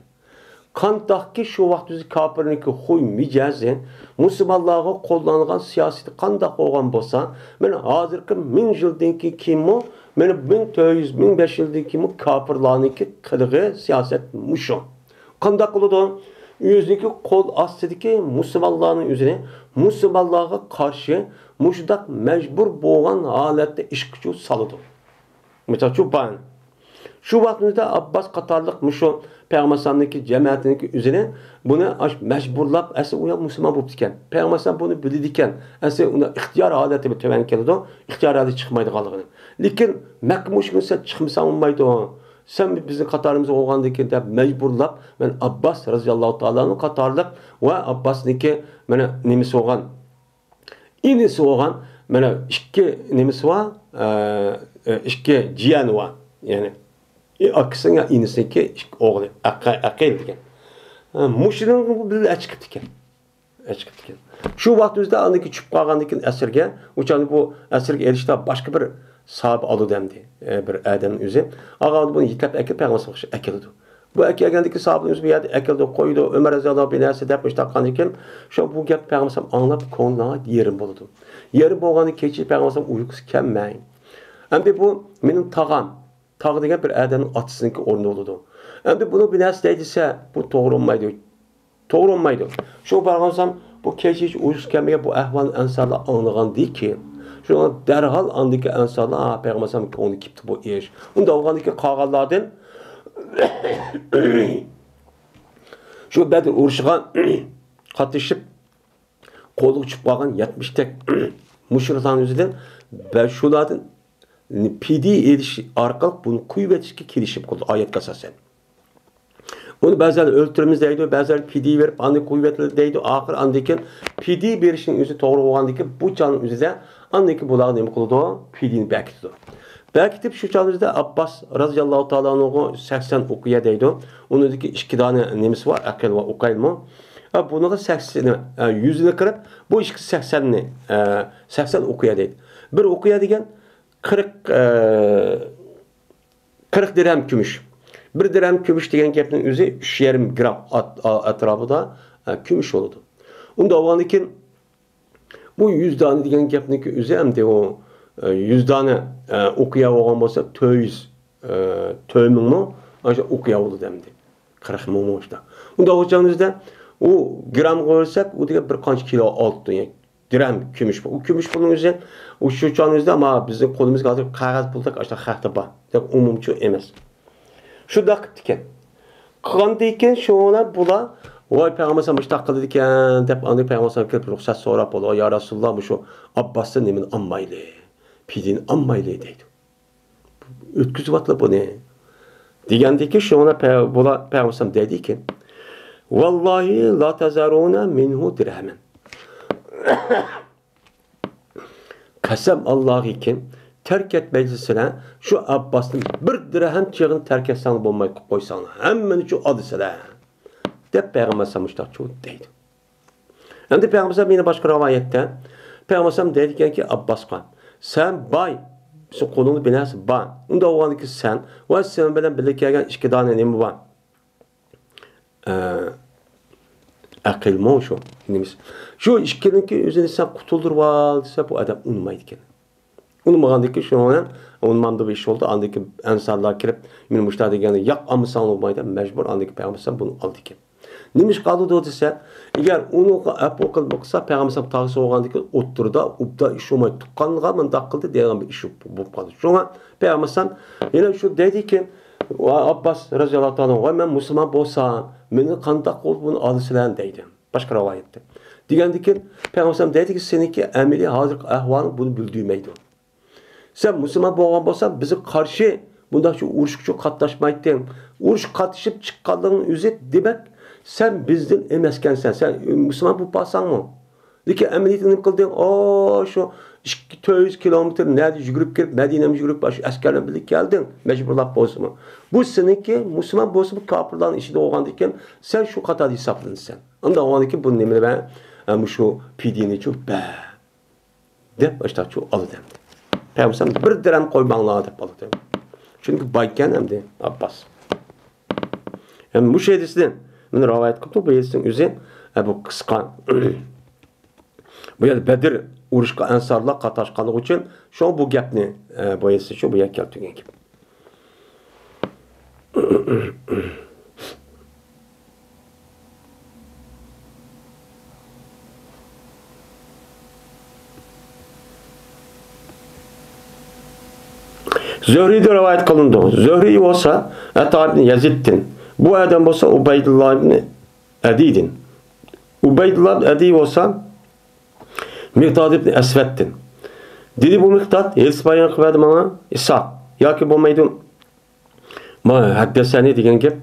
Qandaqki şu vaxt üzü kafirinki huy micazi Müslümanlığa kullanılan siyaseti qandaq olgan bolsa, men hazırki 1000 yıldanki kimi, men 1400-1500 yıldanki kimi kafirlarniki qılığı siyaset muşu. Qandaq oludu? Yüzdeki kol astidiki Müslümanların üzerine Müslümanlığa karşı muşdaq mecbur boğan halette iş gücü salıdı. Mesela şu bayan. Şu vaxtında Abbas Katarlık muşu Peygamber'deki cemaatindeki üzerine bunu mecburlap ese uyan Müslüman bulup diken. Peygamber bunu bildikken ese ona ihtiyar adeti bir töven keldi. İhtiyar adeti çıkmaydı kalığını. Lakin Mekke müşrikse çıkmasa olmaydı o. Sen bizim Katarımız olgandaki de mecburlap ben Abbas radıyallahu ta'ala'nın Katarlık ve Abbas'daki bana nimisi olgan İnisi olan mana ikki nimasi var, ikki jiyani var. Yani akısına inisiki oğlu aqil degan. Mushning bizni achqib ekan. Achqib ekan. Shu vaqt o'zida andiki tushib qolgandan keyin asrga, o'chani bu asrga erishda boshqa bir sahab oldi demdi. Bir odam o'zi. Ag'ad buni yetlab akil payg'ambar akildi. Bu akilgandagi sahabning o'zi bu yerda akildi, qo'ydi, Umar roziyallohu binasi deb ishtaqan ekan. Shu bu gap payg'ambar anglab ko'ngli yerim bo'ldi. Yerim bo'lganda kechi payg'ambar uyqusi kelmay. Endi bu mening tog'am Tağ degan bir adamning otasiniki o'rni bo'ladi. Endi buni binasi deydisa, bu to'g'ri olmaydi. To'g'ri olmaydi. Shu barg'ansam bu kechich uyus kelmagan bu ahvolni ansarlar anglagandan keyin, shu darhol andiki ansarlar payg'ambar ko'ngli kipti bu ish. Unda olgandiki qolganlardan shu Badr urushiga qatnashib qo'lga tushib qolgan 70 tak mushriklarning o'zidan shulardan PD ediş arkalık bunu kuvvetli kirişip kıldı ayet asasen. Onu bazıları öldürümüz deydi, bazıları PD verip andı kuvvetli deydi. Ahir andaki PD verişinin yüzü doğru olandaki bu canın yüzü de andaki bulağı nemi kıldı o PD'ni bekliyordu. Bekletip şu canın yüzü de Abbas radıyallahu ta'ala'nın 80 okuya deydi. Onun ödeki 2 tane nemisi var, akıl var, okayl mı? Bunu da 80'i, 100'ünü kırıp bu 80'ini 80 okuya deydi. Bir okuya degen 40 dirhem gümüş. Bir dirhem gümüş degen gapning o'zi 3,5 gram atrofida gümüş oldu. Unda olgandan bu 100 tane degen gapning o'zi hamda o 100 tane o'qiya olgan bo'lsa 400 ming mi o'sha o'qiya oldi demdi. 40 ming o'shda. Unda o'shaningizda u gram qo'ysak, u degan bir qancha kilo oldi. Dirhem gümüş. O gümüş pulun o'zi şu canımızda ama bizim kolumuzga hozir qog'oz puldak ashta xaxta bor. Deb umumchi emas. Shu daqib ekan. Qanday ekan shuna bular voy payg'ambar mushtaq qildi ekan deb andi payg'ambar kelib ruxsat so'rab bo'ldi. Ya Rasululloh shu Abbosni nimani ammayli. Pidin ammayli deydi. O'tkizyapti buni. Degandiki shuna bular payg'ambar dedi ekan. Vallahi la tazaruna minhu dirhaman. Qasam Alloh ekan terk etmaysizlar, şu Abbasning bir dirhem chig'ini terk etsang bo'lmay qilib qo'ysanglar. Hammani shu odisizlar. Deb payg'ambar mushtaq deydi. Endi payg'ambar meni boshqa rivoyatda payg'ambar deydi ekanki Abbasga, sen boy, shu qo'lingni bilasiz, boy. Unda o'g'aniki sen va sen bilan birga kelgan 2 dona nima bor? Aqilmo shu nimiz. Shu ikkininki o'zini sen qutuldirib ol desa bu adam unmaydi ekan. Unmagandaki shuni unmamda bir ish oldu. Andaki ansarlar kirib, men mushta degani yo'q, amsan olmaydi, majbur andaki payg'ambar bunu oldi ekan. Nimish qoldi desa, agar uni apo qilib bo'lsa, payg'ambar tag'isi olgandaki o'ttirda, ubda ish olmay tuqqanga mundaq qildi degan bir ish bo'lib qoldi. Shunga payg'ambar yana shu dediki, Abbas roziyallohu anhu, "Voy men musulmon bo'lsam, meni qanday qilib buni olisizlar" deydi. Boshqa rivoyatda. Degandiki, payg'ambar dediki, seniki amaliy hozirgi ahvolni buni bildirmaydi. Sen musulmon bo'lgan bo'lsan, bizni qarshi bunda shu urushga qatnashmayding. Urush qatnashib chiqqanliging o'zi demak, sen bizdan emaskansan. Sen musulmon bo'lib qolsangmi? Lekin amaliyotni nima qilding? Shu 200 kilometr nerede yugurib kelib, Madinaga yugurib bosh askarlar bilan kelding, majburlab bo'lsinmi? Bu seniki musulmon bo'lsa bu kofirlarning ishida bo'lgandan keyin sen shu qator hisoblansan. Unda o'g'aniki bu nima bilan shu pidini chu ba deb boshqa oldi. Payg'ambar bir dirhem qo'ymanglar deb oldi. Chunki boykan hamda Abbas. Hem bu şeydesinden men rivoyat qilib bu yesin o'zi bu qisqa bu yer Bedir urushga ansarlar qatnashganligi uchun shu bu gapni bu yesi shu bu yerga keltirgan. Zöhri'de rivayet kılındı. Zöhri olsa Ata ibn Yazid'tin. Bu adam olsa Ubeydullah ibn Adi'din. Ubeydullah ibn Adi olsa Miqdad ibn Esved'tin. Dedi bu Miqdad, Yelis bayan kıverdi bana, İsa. Ya ki bu meydun haddesani degen gep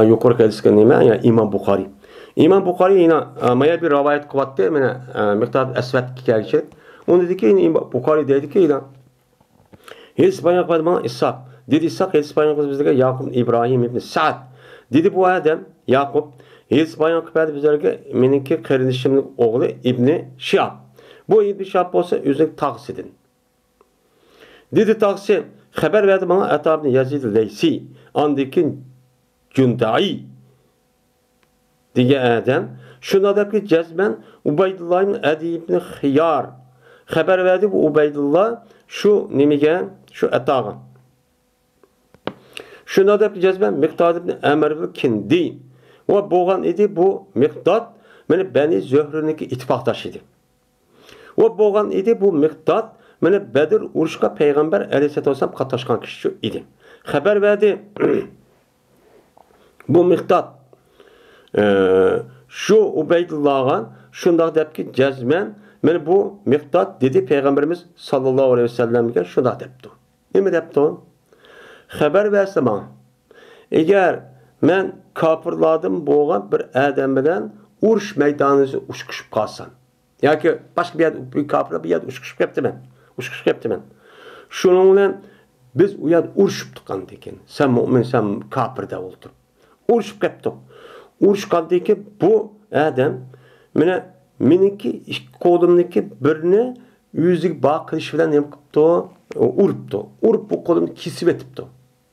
yukarı hadisken nime ya İmam Bukhari. İmam Bukhari yine maya bir rivayet kıvattı. Miqdad Esved'ki gelişi. Onu dedi ki yine Bukhari dedi ki yine Hadis bayan kıldı İshak. Dedi İshak hadis bayan kıldı bizlere Yakup İbrahim ibn Sa'd. Dedi bu adam Yakup hadis bayan kıldı bizlere meniki kardeşimin oğlu İbni Şihab. Bu İbni Şihab olsa özünü tahsis edin. Dedi tahsis haber verdi bana Ata ibn Yazid Leysi andaki Cündai diye adam şuna da ki cezben Ubeydullah ibn Adi ibn Hiyar haber verdi bu Ubeydullah şu nimige şu Atağa şuna da ki cezben Miqdad ibn Amr ibn Kindi ve boğan idi bu Miqdad Beni Zöhrü'neki ittifaktaş idi. Ve boğan idi bu Miqdad Bedir uruşka Peygamber aleyhisselatü vesselam katlaşkan kişi idi. Haber verdi bu Miqdad şu Ubeydullah'a şundak deyip ki cezmen bu Miqdad dedi Peygamberimiz sallallahu aleyhi ve sellem'e şundak deyipti. Ne deyipti o? Haber verse bana. Eğer ben kapırladım boğan bir adam bilen uruş meydanınızı uçkuşup kalsam. Yani ki başka bir yer bir kapırla bir yer uçkuşup yaptı ben. Uçkuşup yaptı ben. Şununla biz o yer uçup tıkan dekin. Sen mümin sen kapırda oldun. Uçup yaptı. Uçkandaki bu adam meniki kolumdaki birini yüzük bağ kılıç bilen nem kıptı, uruptu. Urup bu kolunu kesip etipti.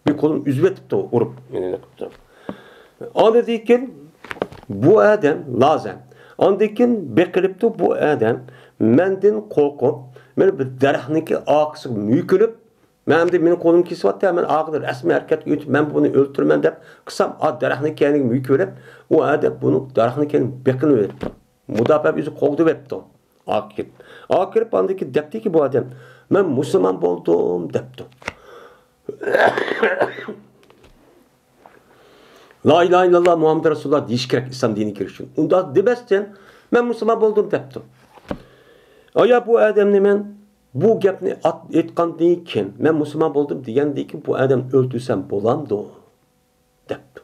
Bir kolunu üzüp etipti urup. Andakiken bu adam lazım. Andakiken bekiripti bu adam menden korkup bir daraxtniki ağısı mükülüp benim kolum kesip attı hemen ağıdır resmi hareket götürüp ben bunu öldürmem deyip kısam daraxtniki kendini mükülüp o adam bunu daraxtniki bekini verip mudafaa yüzü kovdu veripti. Akirip andaki depti ki bu adam ben Müslüman oldum depti. La ilahe illallah Muhammed Resulullah deyiş gerek İslam dini kirişin. Onda demezsen ben Müslüman oldum depti. Aya bu adamni men bu gapni etkan deyken ben Müslüman oldum diyen deyken bu adam öldürsem bolamdı depti.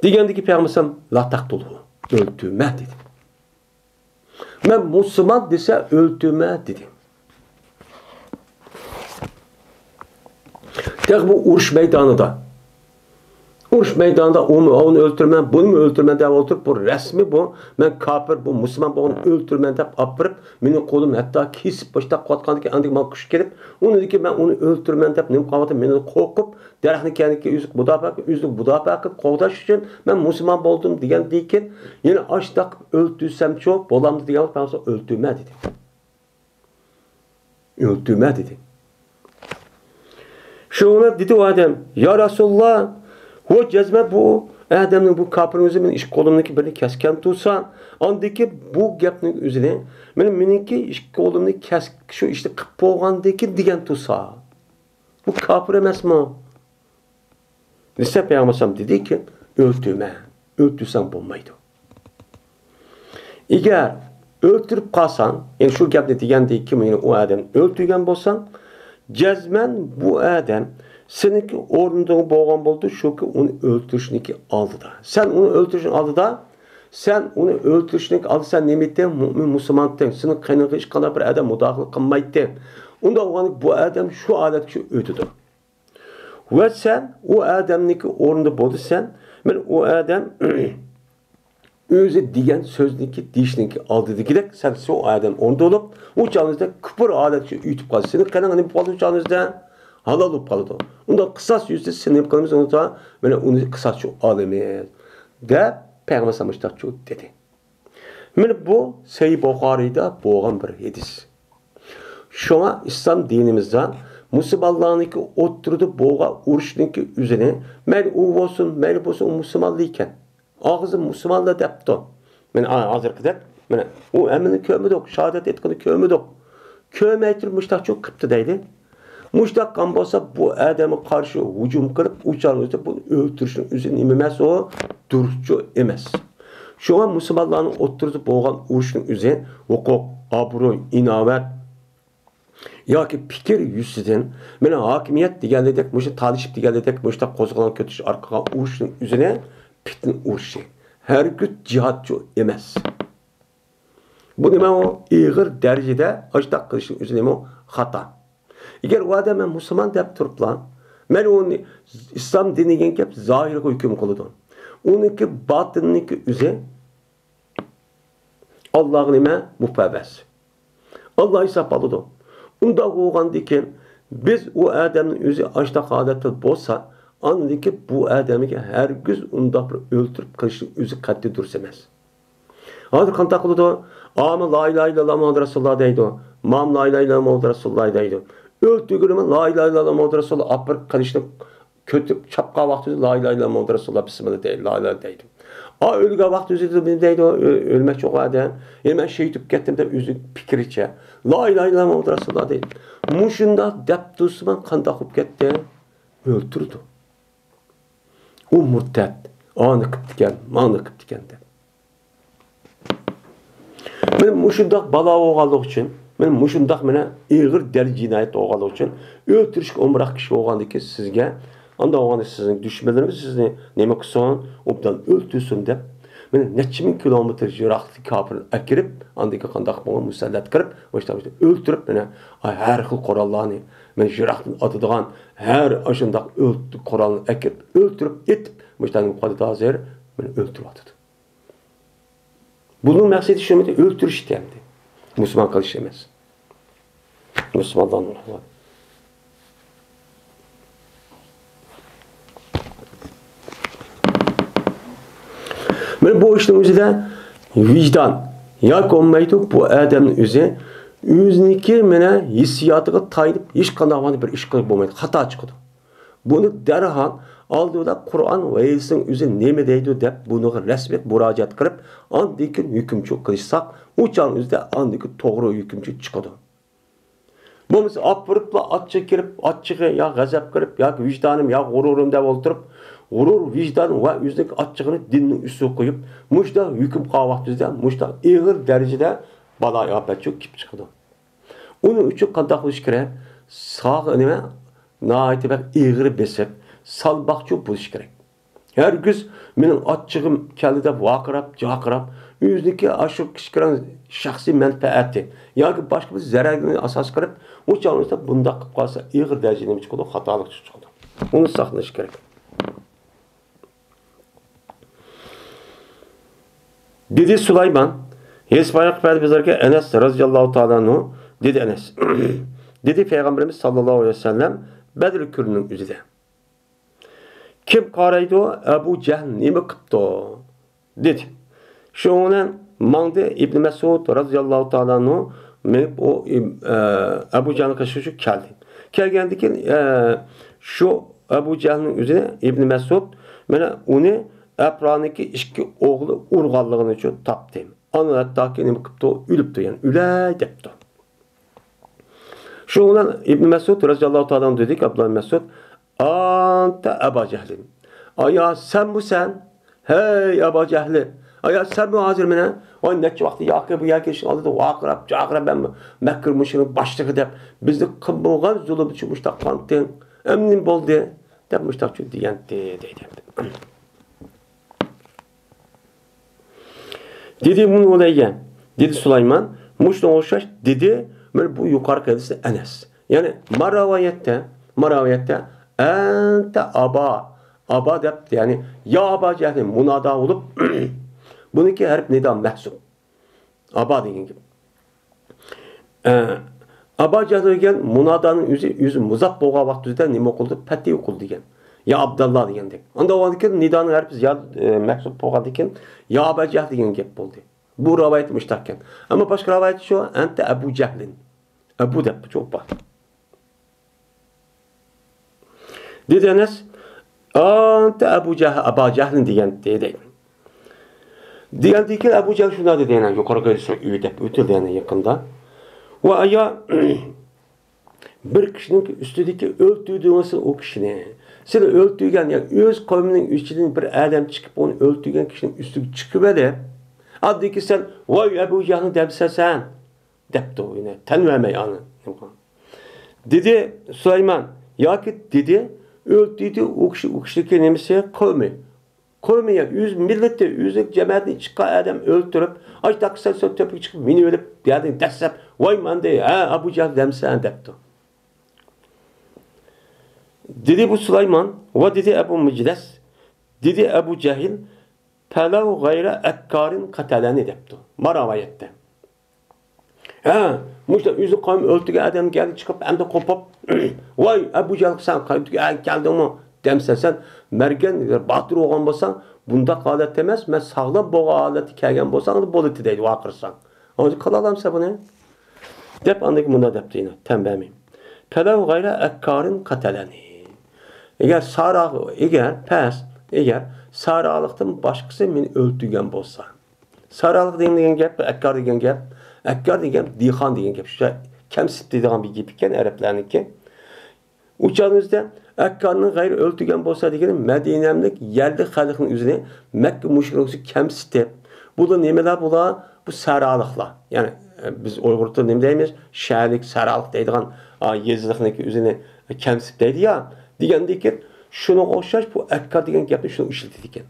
Digendi ki Peygamber la taktulu öldürme dedi. Ben Müslüman dese öldürme dedi. Tek bu uruş meydanında onu öldürmem, bunu mu öldürmem diye oturup bu resmi bu, ben kafir bu, Müslüman bu onu öldürmem diye apırıp, benim kolum hatta kesip başta katkandıki andık mal kuş gelip, onu dedi ki ben onu öldürmem diye, benim kavatım beni korkup, derahını kendiki yüzük budafak, kovdaş için ben Müslüman oldum diyen deyken, yine açtak öldürsem çok, bolamdı diyen ben sonra öldürme dedi. Öldürme dedi. Şuna dedi o adam, ya Resulullah, o cezme bu adamın bu kapının üzerine iş kolumdaki birini kesken tutsa andaki bu gapning üzerine meniki iş kolumdaki kes şu işte boğandaki digen tutsa bu kapır emas mı? Neyse Peygamber dedi ki öldürme. Öldürsen bulmaydı. Eğer öldürüp kalsan yani şu gapni digen değil ki o adam öldürgen bolsan cezmen bu adam seninki orunda boğan buldu şu ki onu öldürüşünki aldı da. Sen onu öldürüşünü aldı da sen onu öldürüşünki aldı sen nimetten mümin Müslüman'dan senin kaynaklı iş kadar bir adam müdahale kılmaydı. Onda bu adam şu adet şu ödüdü. Ve sen o adamniki orunda buldu sen o adam özü diyen sözdeki dişinki aldı dikilek sen o adam orunda olup o canınızda küpür adet şu ütüp kaldı. Senin kaynaklı bu canınızda halal olup kaldı. Onda kısas yüzde sinir kalımız onu da onu kısas çok alemi de Peygamber Samış'ta çok dedi. Bu Sahih Bukhari'de boğan bir hadis. Şuna İslam dinimizde Müslümanlarınki oturdu boğa uruşunki üzerine mel olsun Müslümanlıyken ağzı Müslümanla depti. Hazır kadar o emini kömüdük, şehadet etkini kömüdük. Kömeytirmişler çok kıptı deydi. Muştak kan bolsa bu adamı karşı hücum kılıp uçarlıkta bunu öldürüşün üzerine emez o duruşçu emez. Şu an Müslümanların oturdu boğan uruşun üzerine hukuk, abroy, inavet ya ki fikir yüzüden hakimiyet digelledik, muşta talişip digelledik, muşta kozgalan kötü arkağa uruşun üzerine fitne uruşu. Her gün cihatçı emas. Bu nima o ağır derecede ajdaq qilishning o'zi nima o xato. Agar u odam men musulmon deb turiblar, men uni islom dini degan gap zohirga hukm qiladi. Uniki botinniki o'zi Alloh nima mufavvas. Alloh hisob oladi. Unda bo'lgandan biz u odamning o'zi ajdaq holatda bo'lsa, andiki bu odamga hargiz unda bir o'ltirib qilishning o'zi qat'iy durust emas. Hozir qanday qiladi? Ama la ilahe illallah Muhammed Resulullah deydi. Mam la ilahe illallah Muhammed Resulullah deydi. Öldüğünü la ilahe illallah Muhammed Resulullah apır kılışını kötü çapka vakti la ilahe illallah Muhammed Resulullah bismillah deydi. La ilahe deydi. Ölüge vakti üzeri deydi. Ölmek çok adam. Yani ben şehitip gittim de üzü fikirçe. La ilahe illallah Muhammed Resulullah deydi. Muşunda deptusman kandak up gitti. Öldürdü. O murtad. Anı kıptiken. Manı kıptiken de. Men muşundaq bala oğanlıq üçün, men muşundaq mənə ağır dəli cinayət oğanlıq üçün öldürüş omraq kişi oğandı ki sizge, anda oğandı sizin düşmələriniz sizni neyme kısan, obdan öldürsün deyib, men neçə min kilometr jıraqlı kafirini əkirib, andaki qandaq bana müsəllat qırıb, öldürüb mənə hər xil qorallarını, men jıraqlı atıdığan hər aşındaq qoralını əkirib, öldürüb, etib, məştənin qadı hazır, men öldürüb atıdı. Bunun məqsədi şömətə öldürüş demdi. Müslüman qılış emas. Müslümandan olur. Mən bu işin özü də vicdan. Yak olmaydı bu adamın özü. Özünki mənə hissiyatıqa tayınıb heç qandağını bir iş qılıb olmaydı. Xata çıxıdı. Bunu dərhal aldığı Kur'an ve Hadis'in üzü neme deydi deyip bunu resmet müracaat kılıp andaki hükümçü kılışsak uçağın üzde andaki doğru hükümçü çıkıyordu. Bu mesela apırıpla atçı girip atçığı ya gazap kırıp ya vicdanım ya gururum da oturup gurur vicdan ve üzdeki atçığını dinin üstüne koyup muşta hüküm kavak düzde muşta ağır derecede balay apetçi kip çıkıyordu. Onun için kandak kere sağ önüme naiti bak ağır besip salbaqçı buluş gerek. Her güz benim atçığım kendide vakırap, cakırap, yüzdeki aşık kişilerin şahsi menfaati, yani başka bir zararını asas kırıp, o canlıda bunda kalsa ağır derecede mi çıkıyordu, hatalık çıkıyordu. Onu saklaş gerek. Dedi Süleyman, Hesbayak Peygamber'e Enes radıyallahu ta'ala anhu, dedi Enes, dedi Peygamberimiz sallallahu aleyhi ve sellem, Bedir kürünün üzerinde. Kim qaraydı o? Ebu Cehl nima qıptı? Dedi. Şundan mangdı İbn Mesud radıyallahu ta'ala anhu menip o Ebu Cehl'in qaşışı keldi. Kelgendiki şu Ebu Cehl'in üzerine İbn Mesud mena onu Əpraniki iki oğlu urğallığını üçün tapdı. Anı hatta ki nima qıptı? Ülüptü yani. Ülə depti. Şundan İbn Mesud radıyallahu ta'ala anhu dedik Abdullah Mesud Anta Ebu Cehlim. Aya sen bu sen? Hey Ebu Cehli. Aya sen bu hazır mı? O neçə vaxtı yakı bu yakı işin adı da vaqırab, caqırab ben Məkkir müşrikin başlığı deyip bizde qılmığan zulüm üçün müştaq qantın. Emnin boldu. Deyip müştaq üçün deyəndi. Dedi bunu olayı. Dedi Süleyman. Müştaq olşaş dedi. Bu yukarı hadisi Enes. Yani maraviyette ente aba deyip yani ya Aba Cehlim munada olup bununki harf nida mehsub aba deyin gibi Aba Cehlim degan munadanın yüzü muzaf boğa vakti üzerinde nima okuldu pati okul degan ya Abdullah degan dek onda oğanki nidanın harfi ya mehsub boğa degan ya Aba Cehlim degan gap oldu bu rivayet müştakken ama başka rivayet şu ente Ebu Cehlin Ebu deyip çok var. Dedi Enes, anta Ebu Cehlin degan dedi. Degan ki Ebu Cehl şuna dedi yani yukarı gelirse üyüdep ötüldü yani yakında. Ve aya bir kişinin üstündeki öldürdüğünüz o kişini. Seni öldürgen yani öz kavminin içinden bir adam çıkıp onu öldürgen kişinin üstü çıkıp öyle. Adı ki sen vay Ebu Cehlin depse sen. Depti o yine. Tenveme yani. Dedi Süleyman ya ki dedi öldüydü o kişideki nemisi kavmi. Koymaya yüz milleti, yüzlük cemaatini çıkan adam öldürüp, açtak sen töpük çıkıp, beni ölüp, yani desep, vay man dey, Abu Cehl demsen depti. Dedi bu Süleyman, ve dedi Ebu Mecles, dedi Ebu Cehil, Pelav gayre ekkarin kateleni depti. Maravayette. Muşta yüzü kavim öldüğü adam geldi çıkıp hem de kopup, vay Ebu Cehl sen geldin mi? Demse sen, mergen, batır oğan bolsan, bunda halet demez, men sağlam boğa haleti kelgen bolsan, da boliti deydi, vakırsan. Ama kalalım sen bunu. Dep andaki bunda depti yine, tembelmeyim. Pelav gayre ekkarin kateleni. Eğer sarağlıktan başkası meni öldürgen bolsa. Sarağlık degan gap, ekkar degan gap. Ekkar degan dihan degan gap. Şu kemsit degan bir gap iken Araplarniki. Uçağımızda ekkarning gayri öldürgen bolsa degan Medine'lik yerli halkın üzerine Mekke müşrikleri kemsitip. Bu da nemeler bula? Bu sarağlıklar. Yani biz Uygur'da ne deyimiz? Şəhərlik, sarağlık deydigan yezliqniki üzerine kemsitip deydi ya. Degandeki şuna oxşaş bu ekkar degan gapni şunu işletti ekan.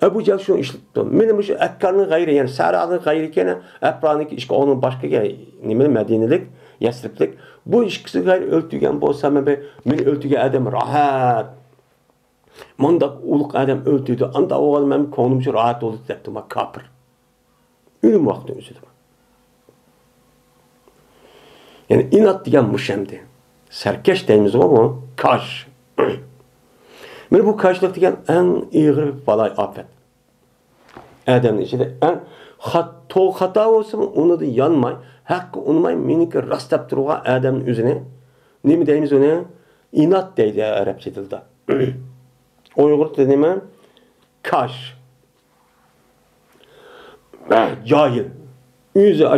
Ebu Cehl şunu işletti. Menim şu ekkarning gayri yani sarağlık gayri ekene Afraniki işki onun başka nima Medinelik, Yasriblik bu işkisi gayri öldürgen bolsa men öldürgen adam rahat. Manda uluk adam öldürdü. Anda oğlan men ko'nglimcha rahat oldu depti ma kafir. Ölüm vaqti o'zida. Yani inat degan mushamdi. Serkeş deyimiz o mu? Kaş. Meni bu kaşlık degan en iğri balay afet. Adamın içinde en hata olsun onu da yanmay, hakkı unmay meniki rastlap turgan adamın üzerine nima deymiz ona? İnat deydi Arapça dilde. Uyg'ur tilida kaş. Cahil. Yüzü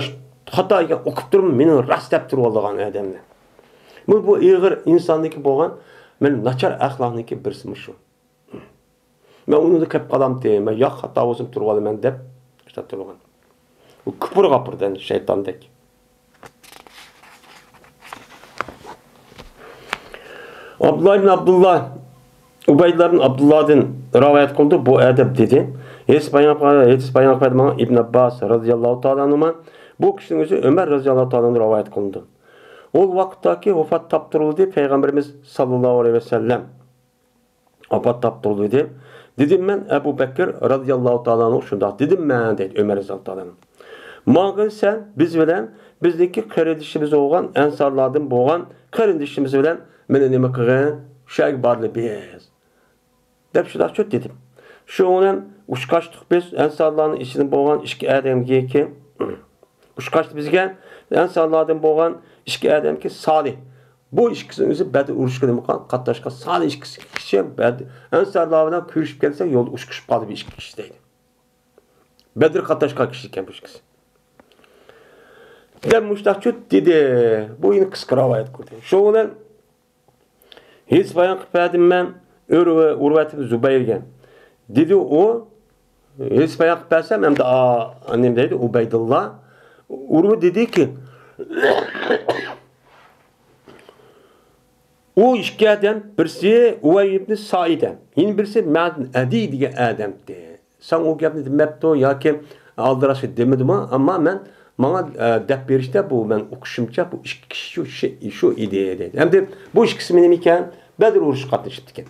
hatayga o'qib turib meni rastlab turib olgan adamni. Bu iğir insondagi bo'lgan men nachar axloqniki birisi shu. Men uni da qilib qolam deyman, yo'q xato bo'lsin turib olaman deb ishlab turgan. U kufr gapirdan shaytondek. Abdullah ibn Abdullah Ubaydullah ibn Abdullah'dan rivayet kıldı bu edeb dedi. Hadis bayan İbn Abbas radıyallahu ta'ala anhuma bu kişinin özü Ömer radıyallahu ta'ala rivayet kıldı. O vakittaki vefat taptırıldı Peygamberimiz sallallahu aleyhi ve sellem. Vefat taptırıldı. Dedim ben Ebu Bekir radıyallahu ta'ala şunda dedim ben dedi Ömer radıyallahu ta'ala. Mağın sen biz bilen bizdeki kardeşimiz olan ensarlardan boğan kardeşimiz bilen meni nima qilgan şey barlı biz. Dep şular çok dedim. Şu onun uçkaçtık biz ensarların içinde boğan iki adam ki uçkaçtı bizge ensarlardan boğan iki adam ki Salih. Bu ikisinin özü Bedir uruşkada qatnaşkan Salih ikisi Bedir ensarlar bilan görüşüp gelse yol uçkuş qaldı bir iki kişi deydi. Bedir qatnaşkan kişi ekan bu ikisi. Dep muştaq çok dedi. Bu yine kısa rivayet qildi. Şu onun hiç bayan qildim men Urvat ibn Zubayr'ga. Dedi o hiç bayan qilsam hem de annem dedi Ubaydullah. Urva dedi ki o ikki adam birisi Uvay ibn Said'e. Yine birisi Ma'd Adi degan adamdi. Sen o gapni demepti yoki aldiraşı demedim ama men bana dep berişte bu men o'qishimcha bu ikki kishi shu ide dedi. Hem de bu ikkisi menim ekan Bedir urushi qatnashibdi ekan.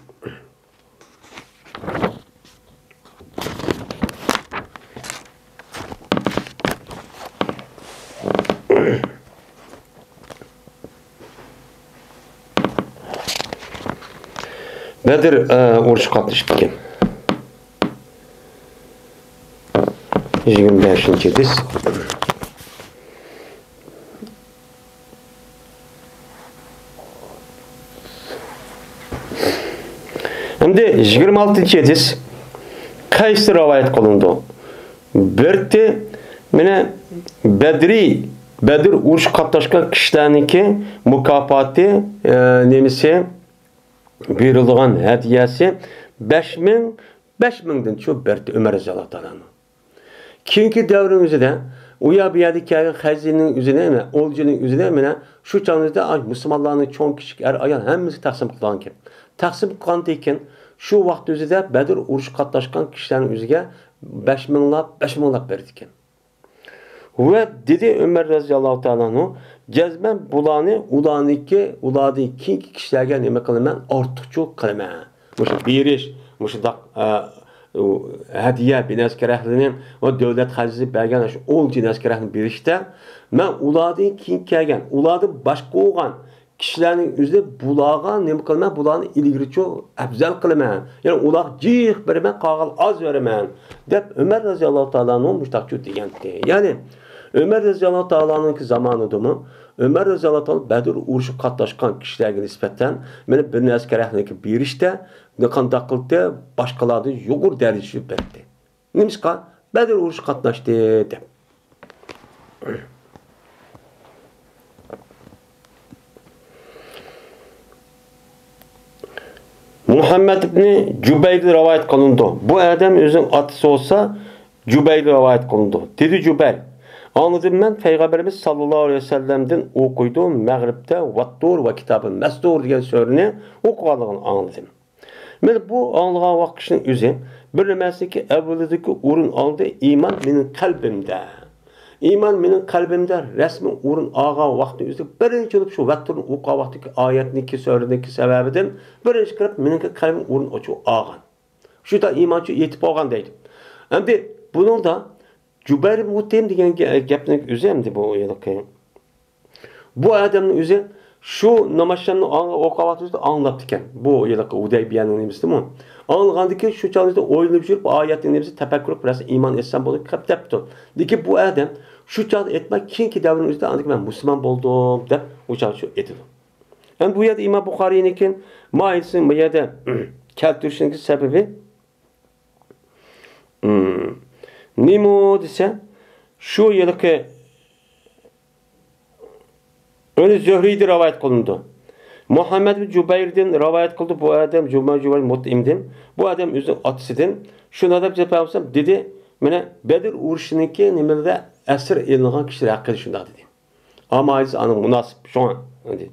Bedir urushi qatnashibdi ekan. 25-yediz. Şimdi 26-yediz. Qaysi rivayet qilindi? Birti meni Bedir urush qatnashgan kishilarniki mukofoti nemisi berilgan hadiyasi 5000 çok berdi Ömer radıyallahu ta'ala. Keyingi davrimizde uya bir yerdeki xazinin üzerine, olcunun üzerine şu çağımızda Müslümanların çoğun kişi ayol hemmisi taksim qilgan ekan. Taksim qilgandan keyin Şu vaqt o'zida Badr urushi qatnashgan kishilarning o'ziga 5 minglab berdi ekan. Va dedi Ömer roziyallohu taolo jazman bularni ularning keyingi kishilarga nima qilaman? Ortiqcha qilaman. Mushu berish, mushundaq hadiya binaskarahlarning va davlat xarjlab bergan shu 10 jinaskarahni berishda men ularning keyin kelgan, ulardan boshqa bo'lgan kishilarning o'zida bularga nima qilaman? Bularni ilgaricha afzal qilaman. Ya'ni ular jih beraman, qog'al oz beraman deb Ömer roziyallohu taoloning mushtaqchu degandi. Ya'ni Ömer roziyallohu taoloning zamonidami Ömer roziyallohu taolo Badr urushi qatnashgan kishilarga nisbatan meni bir askarlarniki berishda qanday qildi boshqalardan yuqori darajada berdi. Nimishqa Badr urushi qatnashdi deb. Muhammed ibn Jubayr rivayet qilindi. Bu adam o'zining otasi bo'lsa Jubayr rivayet qilindi. Dedi Jubayr: "Anladım ben Peygamberimiz sallallahu aleyhi ve sellem'den okuyduğum Mağrib'de Vattur ve kitabı Mestur diyen sözünü okuduğunu anladım. Ben bu anlayan vakışın üzü bir mesele evvelideki urun aldı iman benim kalbimde. İman benim kalbimde resmen urun ağa vakti üzü birinci olup şu Vattur'un okuğa vaktiki ayetindeki sözündeki sebebiden birinci kırıp benim kalbim urun açı ağan. Şu da imançı yetip ağan deydim. Hem de bunun da Cübeyr Muhtem degan gapning o'zi hamda bu yerda. Bu adamning o'zi shu namazlarni o'qiyotganda anglab ekan. Bu yerda Hudaybiyaning nimasimi? Anlagandan shu chog'da o'ylab yurib oyatning nimasi tafakkur qilib iymon etsam bo'ladi debdi. Lekin bu adam shu chog'da aytmak keyingi davrning o'zida andik men musulmon bo'ldim deb o'sha shu aytdi. Ham bu yerda Imom Buxoriyning ma'isini bu yerda keltirishning sababi Nimo dese şu yılki öyle Zühri'de rivayet kılındı. Muhammed bin Cübeyr'den rivayet kıldı bu adam Cübeyr Mut'im'den. Bu adam özünün atısıdan. Şuna da bize peygamber dedi. Mene Bedir uruşununki nimelde esir edilen kişiler hakkında şunda dedi. Ama aziz anın münasip şu an dedi.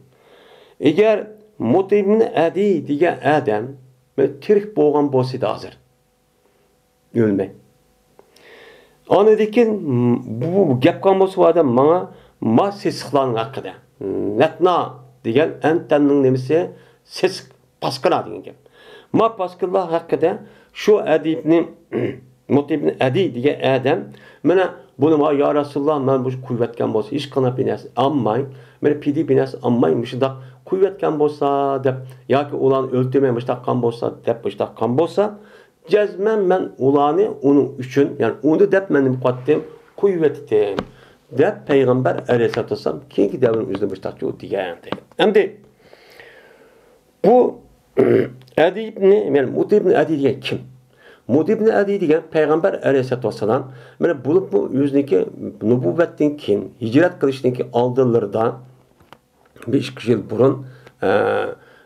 Eğer Mut'im'in adi diye adam tirik boğan bolsaydı hazır. Ölmek. Anadaki bu gap qilmoqchi adam menga ma sesiqlarning haqida. Natna degan antanning nimasi sesiq pasqina degan gap. Ma pasqinlar haqida shu adibning Mutibni adi degan adam mana buni ma ya Rasululloh men bu qo'yayotgan bo'lsa hech qanday binasi ammay, meni pidi binasi ammay mushundaq qo'yayotgan bo'lsa deb yoki ularni o'ltirmay mushtaqan bo'lsa deb mushtaqan bo'lsa Cezmen men ulanı onun üçün, yani onu dep benim kattim, kuvvettim. Dep Peygamber aleyhisselatü vesselam kinki devrin üzerine baştakçı o diyende. Hem de bu Adi ibni, yani Mutib ibn Adi diyen kim? Mutib ibn Adi diyen Peygamber aleyhisselatü vesselam yani bulup bu yüzdeki nübüvvetin kim, hicret kılışındaki aldırlarda 5 yıl burun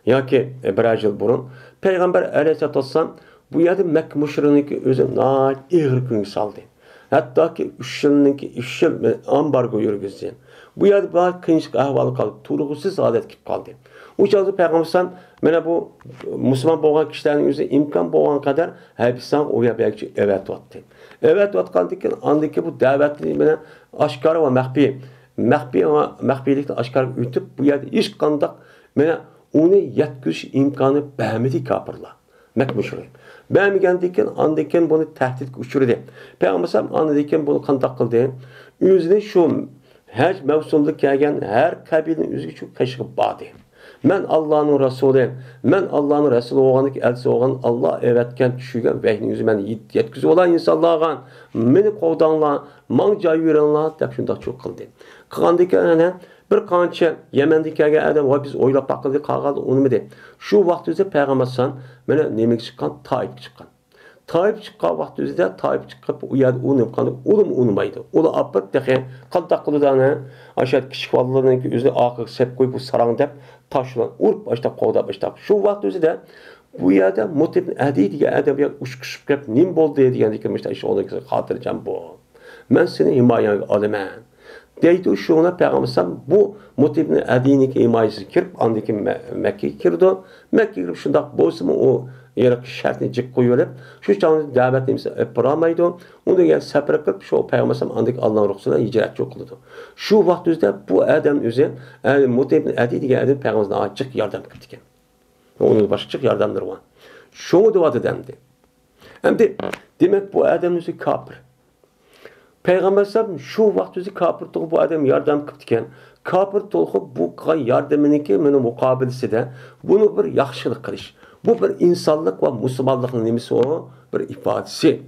yoki 1 yıl burun Peygamber aleyhisselatü vesselam bu yerde Mekke müşriğindeki özü nayet ağır gün saldı. Hatta ki 3 yıl ambargo yürgüzdü. Bu yerde bazı kıyınçlık ahvalı kaldı. Turgusuz adet gibi kaldı. O çaldı Peygamber'den bana bu Müslüman boğan kişilerin özü imkan boğan kadar hepsinden oya belki evet attı. Evet atkandıkken andaki bu davetli bana aşkar ve mehbiyelikten aşkar ütüp bu yerde iş kandak bana onu yetküş imkanı behmedi kapırlar. Mekke müşriği. Beğenmegandeken andeken bunu tehdit uçurdu. Peygamber andeken bunu kandak kıldı. Özüne şu her mevsumda gelgen her kabilenin özü çok kaşık bağdı. Men Allah'ın Resulü, men Allah'ın Resulü oğanlık elçisi oğan Allah evetken düşügen vehni yüzü men yetkisi olan insanlarla meni kovdanla, man cay verenla dep şunda çok kıldı. Kılgandeken bir kança Yemen'deki adam var biz oylap bakıldı kaldı onu mu de. Şu vaktimizde Peygamber mene nemek çıkan Taif çıkan. Taif çıkan vaktimizde Taif çıkıp uyardı onu yapkandı. Oğlum unmaydı. Oğlu apıp dexe kaldak kılıdan aşağı küçük vallalarının ki üzerine akı sep koyup bu sarang dep taşılan urup başta kovda başta. Şu vaktimizde bu yerde Mutibn Adi diye adam ya uçkuşup hep nim boldu diye dikilmişler. İşte onu hatırlayacağım bu. Ben seni himayene alımen. Deydi şuna Peygamber bu Mutibni Adi'nin himayesi kirip andaki Mekke'ye girdi. Mekke'ye girip şundak bolsa mı o Eğer şartını cik koyuverip, şu çağında davet neyse yapıramaydı. Onu gel sefer kılıp, şu peygambersem andık Allah'ın ruhsuna hicret yok kıldı. Şu vaktimizde bu adam üzerine, mutlaka edi diye adam peygamberine açık yardım ettiken. Onun başka yardımları var. Şunu da vaat edemdi. Hem de demek bu adam üzerine kafir. Peygamber sallam şu vaktimizde kafir tuğu bu adam yardım ettiken, kafir tuğu bu yardımınınki benim mukabilesi de bunu bir yaxşılık kılış. Bu bir insanlık ve Müslümanlığın nemisi o bir ifadesi.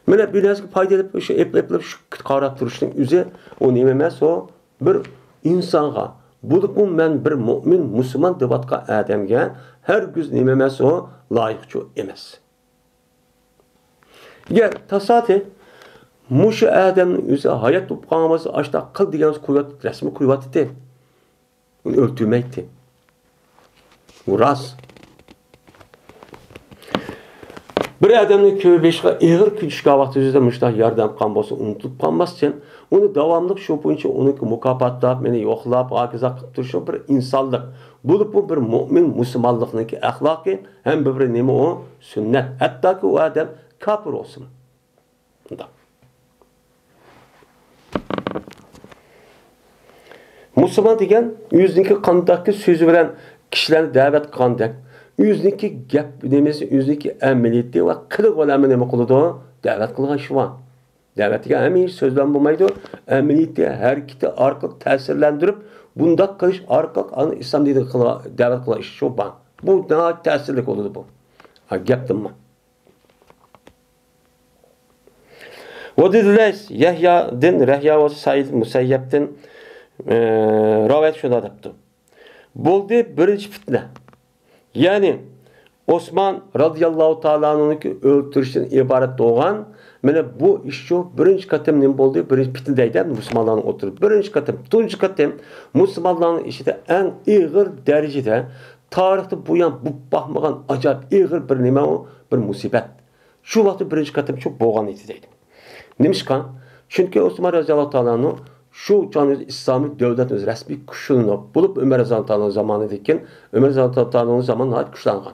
Mene birazcık faydalı şu eplep şu qarab turuşun üzü o nememez o bir insanga bulup men bir mümin Müslüman debatqa adamga her güz nememez o layıkçı emas. Eğer tasati muşu adamın üzü hayat topqanması açta qıl deganimiz qo'yat rasmi qo'yatdi. Uni o'ltirmaydi. Bu ras. Bir adamın köy beşqa ağır küçükə vaxt üzüdə müştah yardım qan bolsa unutulub qalmaz üçün onu davamlıq şu boyunca onu mükafatlab, meni yoxlab, akiza qılıb turuşu bir insanlıq. Bu bir mümin Müslümanlığınınki əxlaqi, hem bir nemi o sünnet. Hatta ki o adam kafir olsun. Müslüman degen yüzdeki qandaki sözü veren kişilerini davet qandak. Yüzdeki gap demesi, yüzdeki əməliyyəti və qılıq olamı nemi qılıdı? Davet qılığın işi var. Davetine əməyi sözlen bulmaydı. Əməliyyəti hərəkəti arqıq təsirləndirib, bunda qılış arqıq anı İslam deyildi davet qılığın işi şu var. Bu daha təsirlik oldu bu. Gap mı? O dediler, Yahya ve Said Musayyeb'den rivayet şuna yaptı. Buldu birinci fitne. Yani Osman radıyallahu ta'ala'nın öldürüşten ibaret doğan, mene bu iş şu birinci katım ne buldu? Birinci fitnedeydi Müslümanların oturup. Birinci katım, tuncu katım Müslümanların işte en ağır derecede tarihte bu yan bu bakmadan acayip ağır bir nime o bir musibet. Şu vakti birinci katım çok boğan itideydi. Nimişkan? Çünkü Osman radıyallahu ta'ala'nın şu canlı İslami devletin resmi kuşunu bulup Ömer Azantan'ın zamanı diken Ömer Azantan'ın zamanı ait kuşlangan.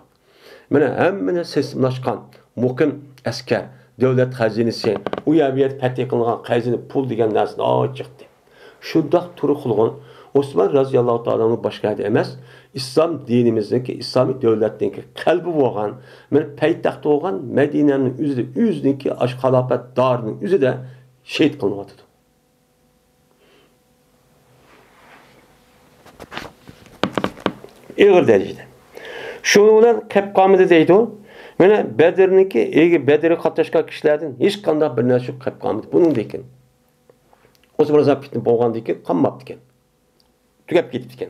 Hem sesimlaşkan, mukim asker, devlet hazinesi, uyabiyet fetih kılgan hazine pul degen narsini ağır çıktı. Şundak turu kılgan Osman radıyallahu ta'ala'nın başka adı emez, İslam dinimizdeki, İslami devletindeki kalbi olan, paytaxtı olan Medine'nin yüzündeki aşk halafet darının yüzü de şehit kılınmadıdır. Ağır derecede. Şunu bilen kep kamide deydi o. Mene Bedir'ninki, Bedir'e katlaşkan kişilerden hiç kanda bir narsa kep kamide. Bunun deyken. O zaman zapitini boğan deyken kanmap deyken. Tükep gidip deyken.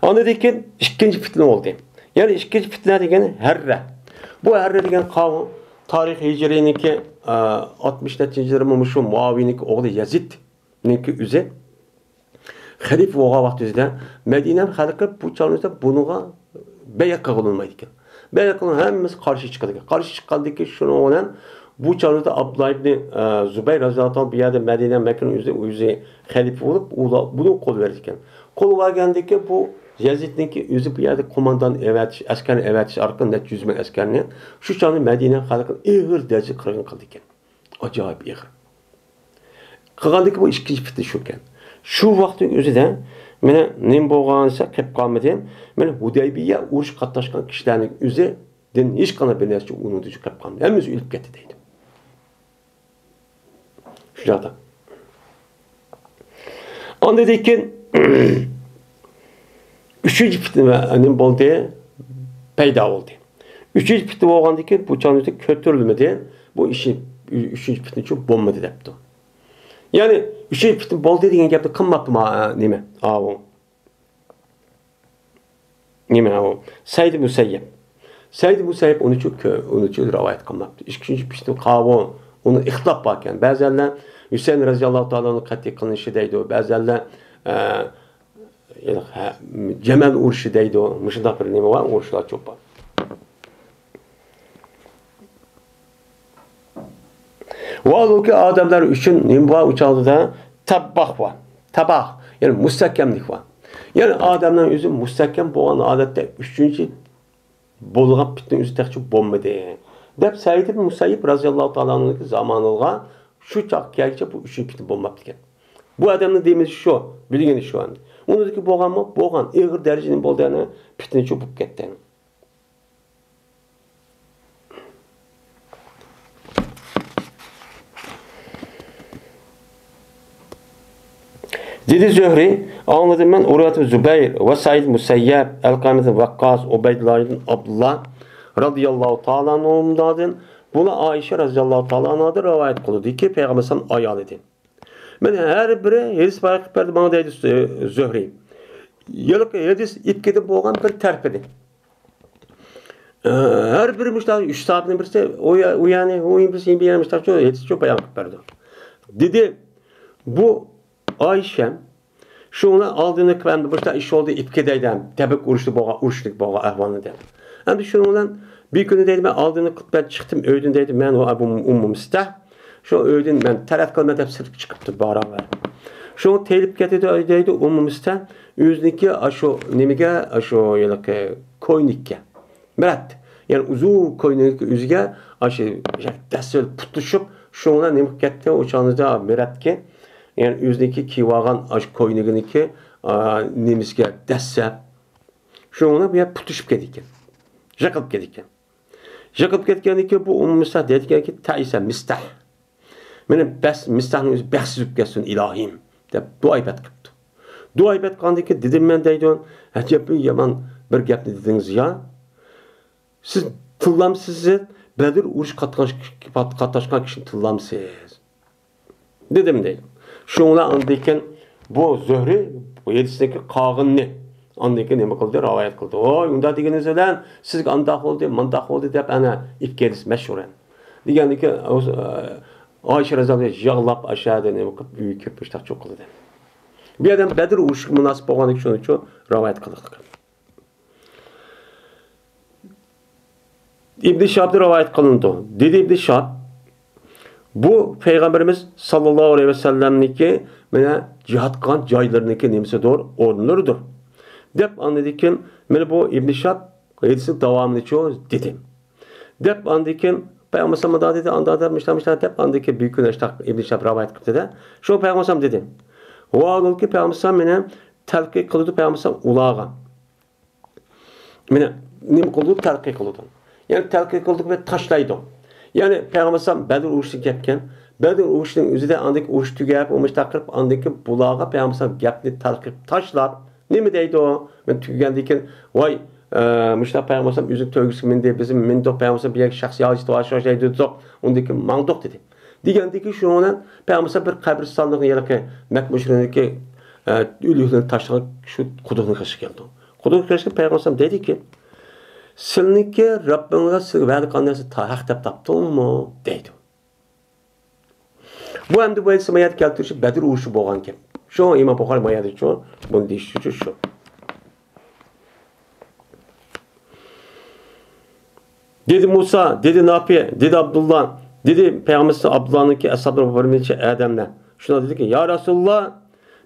Onu deyken ikinci fitne oldu. Yani ikinci fitne deyken herre. Bu herre deyken kavun tarih Hicri'ninki 60. yılımı şu Muavi'ninki oğlu Yazid'ninki üze Halife oğa vaxtında Medine'nin halkı bu çağınızda bunuğa beyek kılınmaydı ki. Beyek kılın hemimiz karşı çıkıldı ki. Karşı çıkıldı ki şunu olan bu çağınızda Abdullah ibn Zübeyir Raziyallahu anh bir yerde Medine'nin Mekke'nin yüzü halife olup bunu kol verdi ki. Kol verdi ki bu Yazid'ninki yüzü bir yerde komandan evet, askerin evet arkasında yüzme askerini şu çağında Medine'nin halkı ağır derece kırgın kıldı ki. Acayip ağır. Kılgandı ki bu ikinci fitne şuken. Şu vaktin özüde mene nem bolğansa kep qalmadı. Mene Hudaybiye uruş qatnaşkan kişilerin özü den hiç qana bir narsa unutucu kep qalmadı. Hemimiz ölüp ketdi deydi. Şu jaqda. Onda deyken üçüncü fitne nem boldu payda oldu. Üçüncü fitne bolğandan keyin bu çağınızda kötürülmedi. Bu işi üçüncü fitne çok bolmadı depdi. Yani üçüncü fitne boldu degan gapni qilmabdi nima? Nima o? Said Musayyeb. Said Musayyeb onu çok rivayet qilmabdi. Üçüncü fitne qavun onu ixtilaf barkan. Ba'zanlar Hüseyin radıyallahu ta'ala'nın qat'iy qilinishi deydi. Ba'zanlar Cemal uruşu deydi. Muşundaq bir nima var? Uruşlar çok var. Vallahi adamlar üçün nimba uçağında tabak var. Tabak. Yani müstahkemlik var. Yani adamdan özü müstahkem boğan adette 3. bolğan bittin özü tekçi bombadı. Dep Said ibn Musayyib razıyallahu ta'ala'nın zamanında şu çaq kelçe bu 3. bitin bomba bitken. Bu adamın deyimiz şu, bilgini şu an. Onu ki boğan mı? Boğan. Ağır derecenin bolduğunu bitin çöpüp ketdi. Dedi Zühri, anladım ben Urvat-ı Zübeyir ve Said Musayyab, El-Kamet-i Vakkas, Ubeydullah Abdullah radıyallahu ta'ala anhumdadın. Buna Ayşe radıyallahu ta'ala anhadır rivayet kıldı ki Peygamber sallallahu ayal edin. Ben her biri hadis bayrak verdi bana deydi Zühri. Yıllık hadis ipkede boğan bir terpedi. Her biri müştahı, 3 sahabinin birisi o yani o birisi bir yana müştahı hadis çok bayrak verdi. Dedi bu Ayşem şuna aldığını kıvamda başta iş oldu ipkedeyden tebek uğraştık boğa ahvanı dedim. Hem de şununla bir günü dedim ben aldığını ben çıktım öğüdün dedim ben o umum istah. Şu öğüdün ben taraf kalmadı hep sırf çıkıptı beraber. Şu telip getirdi dedi umum istah. Yüzdeki aşo nemige aşo yıllık koynikke. Merat. Yani uzun koynikke üzge aşo desel putuşup şuna nemige getirdi o çanızda meratke. Yani yüzdeki kivağan aşk koynuğunu ki nemiske desse şuna bir putuşup gedikken. Jakıp gedikken. Jakıp gedikken ki bu umumsa dedikken ki taisa mistah. Benim bes mistahın özü behsizip gelsin ilahim. Dep dua ibet kıptı. Dua ibet kandı ki dedim ben deydiğin acaba yaman bir gapni dediniz ya. Siz tıllamsızsınız. Bedir uruş katlaşkan kişinin tıllamsız. Dedim deydim. Şuna andayken bu Zühri bu yedisindeki kağın ne? Andayken ne kıldı? Rivayet kıldı. Oy, unda degeniz bilen siz andaq oldu, mandaq oldu dep ana ipkediz meşhuren. Degendeki Ayşe razıyallahu yağlap aşağıda ne bakıp büyük kirpiştak çok kıldı. Bir adam Bedir uruşu münasip olan için şunu çok rivayet kıldık. İbn-i Şahab'da rivayet kılındı. Dedi İbn-i Şahab bu Peygamberimiz sallallahu aleyhi ve sellem'niki mene cihat kan caylarındaki nemisi doğru ordunlarıdır. Dep anladıkken mene bu İbn-i Şahab hadisi devamını çoğu dedim. Dep anladıkken Peygamber sallallahu dedi andadarmışlar dep anladıkken büyük güneştak İbn-i Şahab rivayet kıldı da. Şu Peygamber sallallahu dedim. O ağıl ki Peygamber sallallahu mene telkik kıldı Peygamber sallallahu ulağa. Mene nem kıldı telkik kıldı. Yani telkik kıldı ve taşlaydı. Yani Peygamber sallallahu Bedir uğuştu gepken Bedir uğuştunun üzerinde andaki uğuş tügeyip olmuş takırıp andaki bulağa Peygamber sallallahu gepni talkip taşlar. Ne mi deydi o? Ben tügendiyken vay Müştah Peygamber sallallahu üzük tövgüsü mindi bizim mindoq Peygamber sallallahu bir şahsi yağıcı tuvaşı deydi ondaki mandoq dedi. Degendeki şu ona Peygamber sallallahu bir kabristanlığın yerine Mekmuşrin'deki ölülerin taşlanan şu kuduğunu kaşı geldi. Kuduğunu kaşı Peygamber sallallahu dedi ki Silniki Rabbinga sığverdi kanlısı tahak dep taptın mı? Deydi. Bu hem de bu elsi mayat keltirişi Bedir uğuşu boğan kem. Şu İmam Bukhari mayat için bunu değiştirici şu. Dedi Musa, dedi Nafi, dedi Abdullah, dedi Peygamber Abdullah'ın ki ashabları babamın Adem'le. Şuna dedi ki ya Resulullah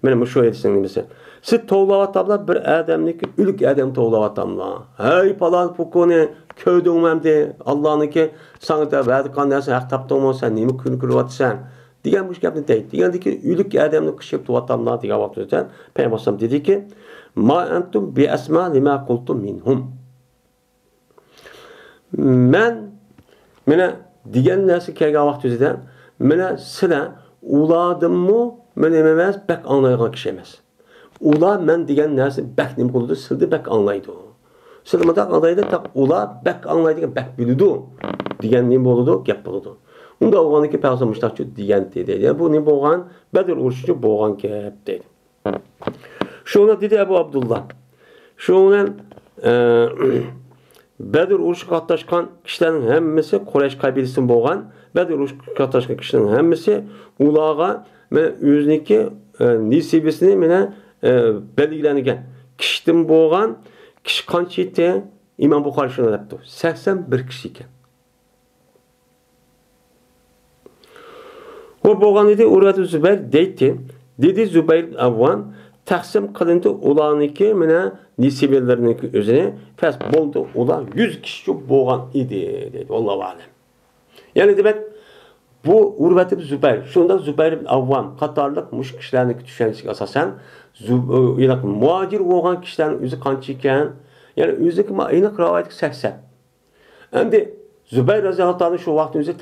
benim şu edisinin mesela. Siz toğlavatamla bir Adem'lik ülük Adem toğlavatamla. Hey palan pukuni köydün memdi Allah'ın ki sana da verdi kanlısı hak taptın mı sen nemi kün kürüvatsan. Diyen bu şekilde değil. Diyen ki ülük Adem'lik kışıp tuvatamla diye vakti Peygamber dedi ki ma entum bi esma lima kultum minhum. Men diyen nesi kelgen vakti üzerinde mene sıra uladım mı men ememez bek anlayan kişi emez. Ula men diyen nersi bek nim kıldı sıldı bek anlaydı. Sılmadak anlaydı tak ula bek anlaydı bek bildi. Diyen nim oldu gep oldu. Onda oğlanı ki Peygamber müştakçı diyen dedi. Yani bu nim boğan Bedir uruşucu boğan gep dedi. Şuna dedi Ebu Abdullah. Şuna Bedir uruşu katlaşkan kişilerin hemmesi Kureyş kabilesinin boğan. Bedir uruşu katlaşkan kişilerin hemmesi ulağa ve yüzdeki nisibesini mene belirlenigen. Kişiden boğan kişi kançıydı İmam Bukhari şunu yaptı. 81 kişiyken. O boğan dedi Urvat-ı Zübeyir deydi. Dedi Zübeyir Avvan Taksim kılındı ulanınki mene nisibelerinki özüne fes boldu ulan 100 kişi boğan idi dedi. Allahu alem. Yani demek bu Urvet ibn Zübeyir, şunda Zübeyir ibn Avvam katarlık muş kişilerin düşüncesi asasen muacir olan kişilerin özü kançıyken yani özü ki aynı rivayet 80. Endi Zübeyir radıyallahu anh şu vakti özü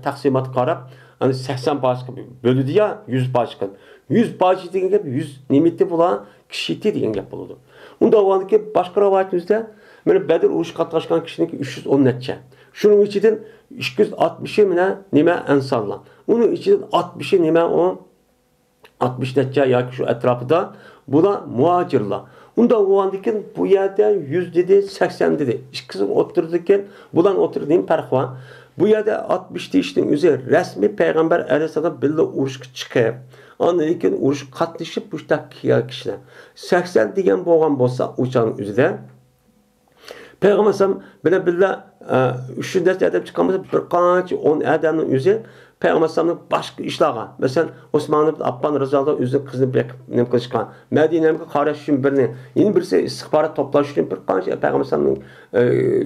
taksimat qarab, hani 80 başqa bölüdü ya 100 başqa. 100 başqa degan gap 100 nimetli bulan kişi degan gap bo'ladi. Unda avvalki başqa rivayetimizde mana Bedir urushi qatnashgan kishiniki 310 necha. Şunun içinden 260'ı mine nime ensarlar. Onun içinden 60'ı nime o 60 necha yoki şu etrafında bu da muhacirlar. Unda oğandikin bu yerde 100 dedi, 80 dedi. İkisi oturdukken bulan oturduğum fark var. Bu yerde 60 deyiştin üzeri resmi Peygamber Aleyhisselam billa uruş çıkıp ondan keyin uruş katlaşıp bu kişiler. 80 degan bo'lgan bo'lsa uçanın üzerinde Peygamber Aleyhisselam billa üçüncü edep çıkamasa bir qancha 10 adamın üzeri Peygamber Aleyhisselam'ın başka işlağı. Mesela Osman ibn Affan radıyallahu anh özünün kızını ne kılışkan. Medine'ye qarаш üçün birini, yeni birisi istihbarat toplaş üçün bir qancha Peygamber Aleyhisselam'ın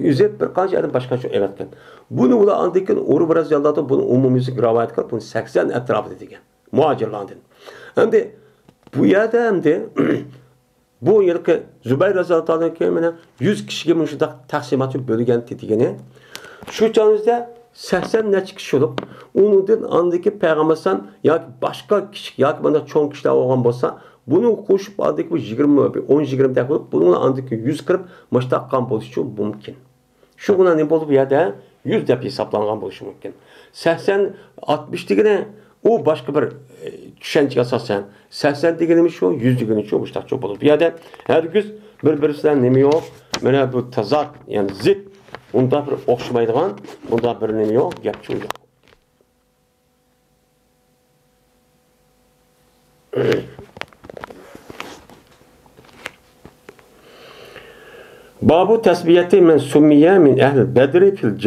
üzeri bir qancha adam başka şey evetken. Bunu ula andikin Urve radıyallahu anh bunu umumizlik rivayet kılıb bunu 80 etrafı degan. Muhacirlardan. Hem bu yerde hem de bu yılki Zübeyir radıyallahu anh'a 100 kişiye müşahede taksimatı bölgen dedigeni. Şu canınızda 80 neçə kişi olub, onundan andaki Peygamber'den ya başka kişi, ya bana çoğun kişiler olan olsa, bunu koşup andaki bu 20, 10-20 dakika olup, bununla andaki 100 kırıp maçtakkan buluşu mümkün. Şu buna ne bolup ya da 100 defa hesaplangan buluşu mümkün. 80, 60 digine o başka bir düşünce asasen 80 digenimiz şu, 100 digenimiz şu, maçtak bolup. Ya da her gün bir-birisinden nemi yok, böyle bu tazat, yani zıt, onda bir oxşamaydigan, onda bir nemi yok, gapçı yok. Babu tesbiyeti men summiye min ehl bedri fil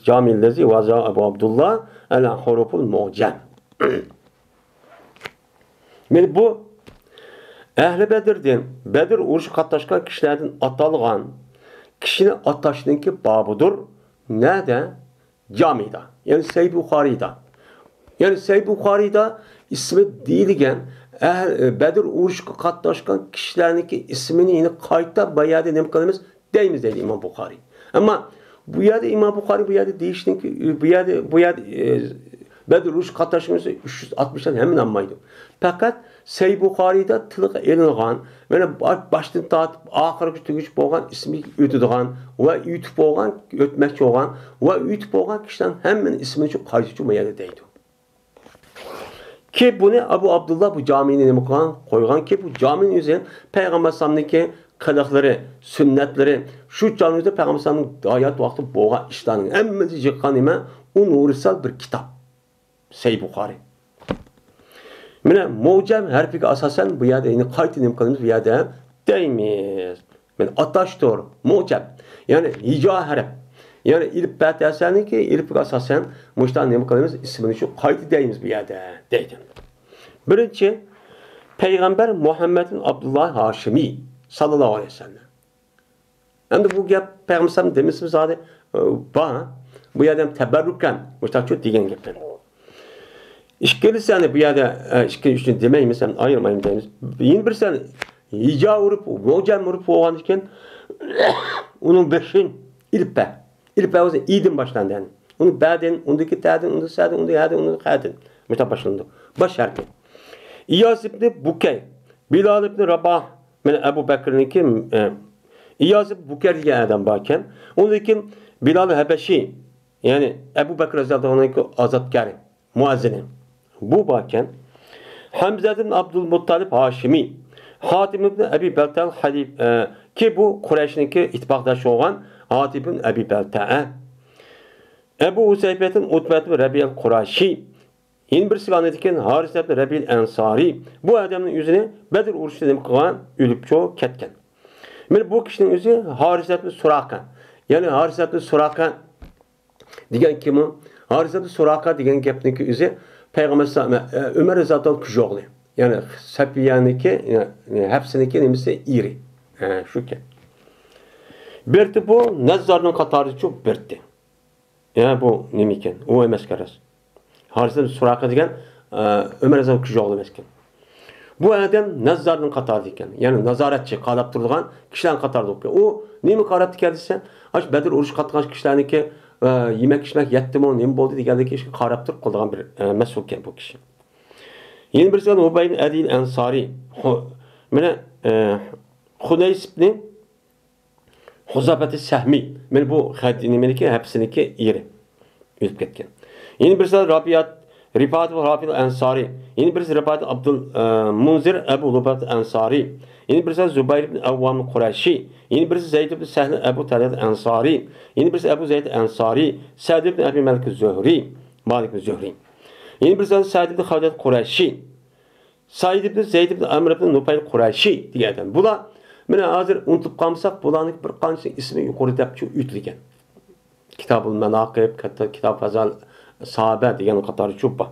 camillezi vaza Ebu Abdullah ala huruful mu'cem. Yani bu ehl Bedir'den, Bedir uruşu katlaşkan kişilerden atalgan kişinin ataşınınki babudur. Nerede? Camide. Yani Seyyid Bukhari'de. Yani Seyyid Bukhari'de ismi değilgen Bedir uruşu katlaşkan kişilerinki ismini yine kayıtta bayağı ne kalımız deyimiz dedi İmam Bukhari. Ama bu yerde İmam Bukhari bu yerde değişti ki bu yerde Bedir uruşu katlaşması 360'dan hemen anmaydı. Fakat Seyyid Bukhari'de tılık elinğen ve baştan tatıp ahırı tügüç boğan ismi ötüdüğen ve ütüp boğan ötmekçi olan ve ütüp boğan kişiden hemen ismini çok karşıcı meyede deydi. Ki bunu Ebu Abdullah bu caminin koygan ki bu caminin üzerine Peygamber Sallam'daki kılıkları, sünnetleri şu camide Peygamber Sallam'ın hayat vakti boğan işlerinin hemen yıkan ime o nurisal bir kitap. Seyyid Bukhari. Mine mucem harfiga asasen bu yerde yine kayıt imkanımız bu yerde deyimiz. Yani ataştır, mucem. Yani hica harf. Yani ilk batasen ki ilk asasen muştan imkanımız ismini şu kayıt deyimiz bu yerde deydim. Birinci Peygamber Muhammed'in Abdullah Haşimi sallallahu aleyhi ve sellem. Hem de bu gap Peygamber demişsiniz zaten bu yerden teberrüken muştan çok diyen gaplar. İşkili sene bu yerde işkili üçün demeyim sen ayırmayayım deyimiz. Yeni bir sene hica vurup, mucem vurup oğan iken onun beşin ilpe. İlpe o zaman idin başlandı yani. Onun bədin, ondaki tədin, ondaki sədin, ondaki hədin, ondaki hədin. Mütab başlandı. Baş harfi. İyaz ibn Bukey, Bilal ibn Rabah, Ebu Bekir'inki İyaz ibn Bukey diye adam bakken, ondaki Bilal Habeşi, yani Ebu Bekir radıyallahu anh'ınki azatkarı, muazzini. Bu bakken Hamza ibn Abdülmuttalib Haşimi, Hatim ibn Ebi Beltal Halib ki bu Kureyş'inki itibakdaşı olan Hatim ibn Ebi Beltal. Ebu Useybet'in Utbet ibn Rabi'l Kureyşi. Yeni bir silanetiken Haris ibn Rabi'l Ensari. Bu adamın yüzüne Bedir uruşu dedim kılan ölüp çoğu ketken. Yani bu kişinin yüzü Haris ibn Suraka. Yani Haris ibn Suraka diyen kimi? Haris ibn Suraka diyen gepninki yüzü Peygamber Ömer Rıza'dan küçük oğlu. Yani Safiye'ninki yani hepsiniki nemisi iri. Şu ki. Birti bu Nezzar'ın katarı çok birti. Yani bu nemiken. O emes keres. Harisa Suraka degen Ömer Azam kişi emasken. Bu adam Nezzar'ın katarı eken. Yani nazaretçi, qalap turulgan kişilerin katarı eken. O nemi qarap dikerdiysen, aş Bedir uruş katqan kişilerniki yemek içmek yetti mi, nemi boldu degandagi ishga qarab turib qildigan bir mas'ul eken bu kishi. Yeni birisi Ubayd ibn Adil Ansari. Mana Hunays ibn Huzafat Sahmi. Mana bu nimeniki hepsiniki iri. O'tib ketgan. Yeni birisi Rifat ve Rafi'l Ansari. Yeni birisi Rifat Abdul Munzir Ebu Lubat Ansari. Yeni birisi Zübeyir ibn Avvam Kureyşi. Yeni birisi Zeyd ibn Sahl Ebu Talhat Ansari. Yeni birisi Ebu Zeyd Ansari. Sa'd ibn Abi Malik Zühri. Malik ibn Zühri. Yeni birisi Sa'd ibn Havdat Kureyşi. Sa'd ibn Zeyd ibn Amr ibn Nufayl Kureyşi degan. Bular mana hozir unutib qolmasak, bularning bir qancha ismi yuqori deb o'tilgan. Kitabul Manaqib, Kitab Fazal Sahabe degan qatori cho'p bor.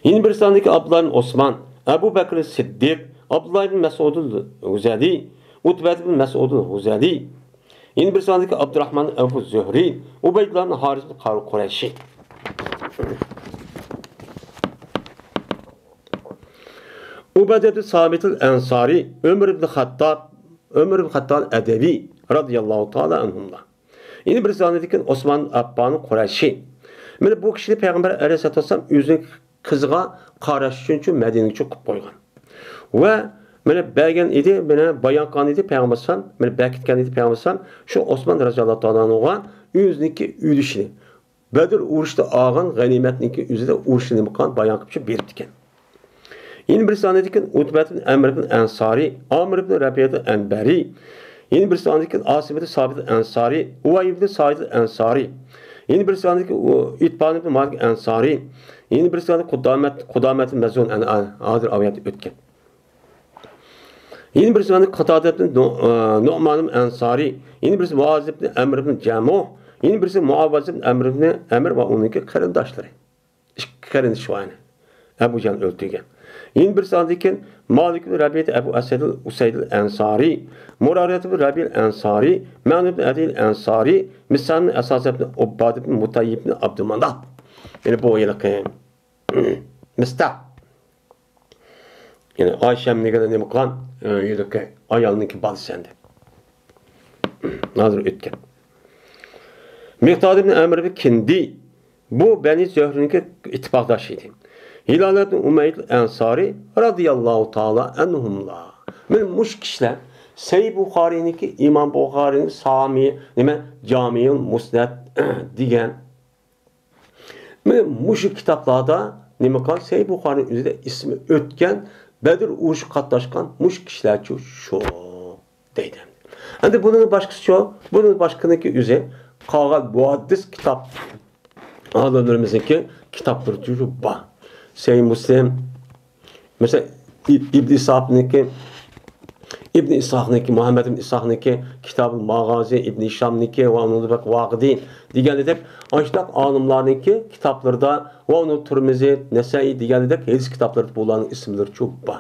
Yeni bir sondagi Abdullah ibn Osman, Abu Bakr Siddiq, Abdullah ibn Mas'ud al-Huzali, Utbah ibn Mas'ud al-Huzali. Yeni bir sondagi Abdurrahman Abu Zuhri, Ubaydullah ibn Haris ibn Qurayshi. Ubadah ibn Samit al-Ansari, Ömer ibn Hattab al-Adavi radıyallahu ta'ala anhumla. Yeni bir sondagi Osman Affan Qurayshi. Mana bu kishini Payg'ambar alayhisolatu vasallam o'zining qiziga qarash uchun Madinaga cho'qib qo'ygan. Va mana bergan edi, mana bayon qilgan edi Payg'ambar vasallam, mana berkitgan edi Payg'ambar vasallam shu Osman roziyallohu ta'ala anhuga o'ziniki ülüşini, Bedir urushda olgan g'animatniki o'zida urushini qilgan bayon qilib berib ekan. Yeni bir sondagi Utbah ibn Amr ibn Ansari, Amr ibn Rabi'a Anbari. Yeni bir sondaki Asim ibn Sabit Ansari, Uvay ibn Sa'id Ansari. Yeni bir sondaki İtban ibn Malik Ansari. Yeni bir sondaki Kudamet Mezun Adir aviyat ötken. Yeni bir sondaki Qatada ibn Nu'man Ansari. Yeni birisi Muaz ibn Amr ibn Camuh. Yeni birisi Muavvaz ibn Amr ibn Amr ve onunki qarindoshları. Qarindosh yani. Ebu Can öldürgen. Yeni bir sondaki Malik ibn Rabi'a Ebu Asad Usayd Ansari, Murariyat ibn Rabi'a Ansari, Ma'an ibn Adil Ansari, Misan Asas ibn Ubbad ibn Mutayyib ibn Abdülmanaf. Yani bu aylık Mistah. Yani Ayşem ne kadar ne mıklan yedeki ayalınınki balı sende. Nazır ötken. Miqdad ibn Amr ibn Kindi. Bu Beni Zöhrü'nünki ittifakdaşıydı. Hilal ibn Umeyd Ansari radıyallahu ta'ala anhumla. Men muş kişiler Sahih Buhari'ninki İmam Buhari'nin Sami, nime Cami'ül Musnad diyen men muş kitaplarda nime kal Sahih Buhari'nin üzerinde ismi ötken Bedir uruş katlaşkan muş kişiler şu deydi. Endi bunun başkası şu, bunun başkanınki üzeri qalgan muhaddis kitap alimlerimizdeki kitapları şu var. Sahih Müslim, mesela İbn İshaq'niki, Muhammed ibn İshaq'niki, Kitab-ı Mağazi, İbn Hişam'niki ve onun da Vaqidi deganidek aştaq alimlarniki kitaplarda ve onun Tirmizi, Nesai deganidek hadis kitaplarda bulanın isimleri çok var.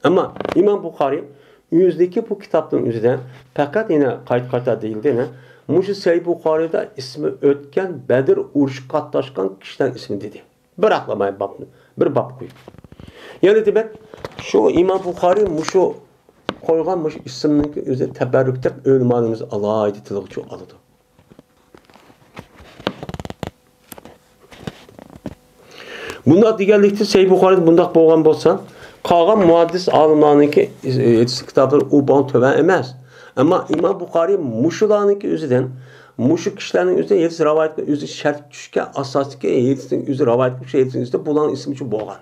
Ama İmam Bukhari yüzdeki bu kitapların üzerinden fakat yine kayıt değildi ne? Muşu Sahih Bukhari'de ismi ötken Bedir uruş katlaşkan kişiden ismi dedi. Bıraklamayın babını. Bir bab koy. Yani demek şu İmam Bukhari muşu koygan muş isimlik üzerine teberrükte ölümanımız Allah'a editilik çok alıdı. Bunda digerlikte Sahih Bukhari'de bundaq bolgan bolsa, qalgan muhaddis alimlarınki hadis kitapları o ban töven emas. Ama İmam Bukhari muşularınki üzerinden muşu kişilerin üzerinde hadis rivayet üzerinde şart düşken asasiki hadisin üzerinde rivayet şey hadisin üzerinde bulan ismi için bolgan.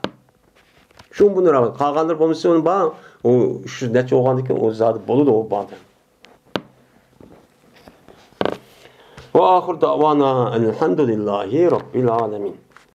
Şun bunu rivayet. Qalganlar bolmasa onun ba o şu neçe olgandaki o zat bolu da o bağda. Ve ahir davana elhamdülillahi rabbil alamin.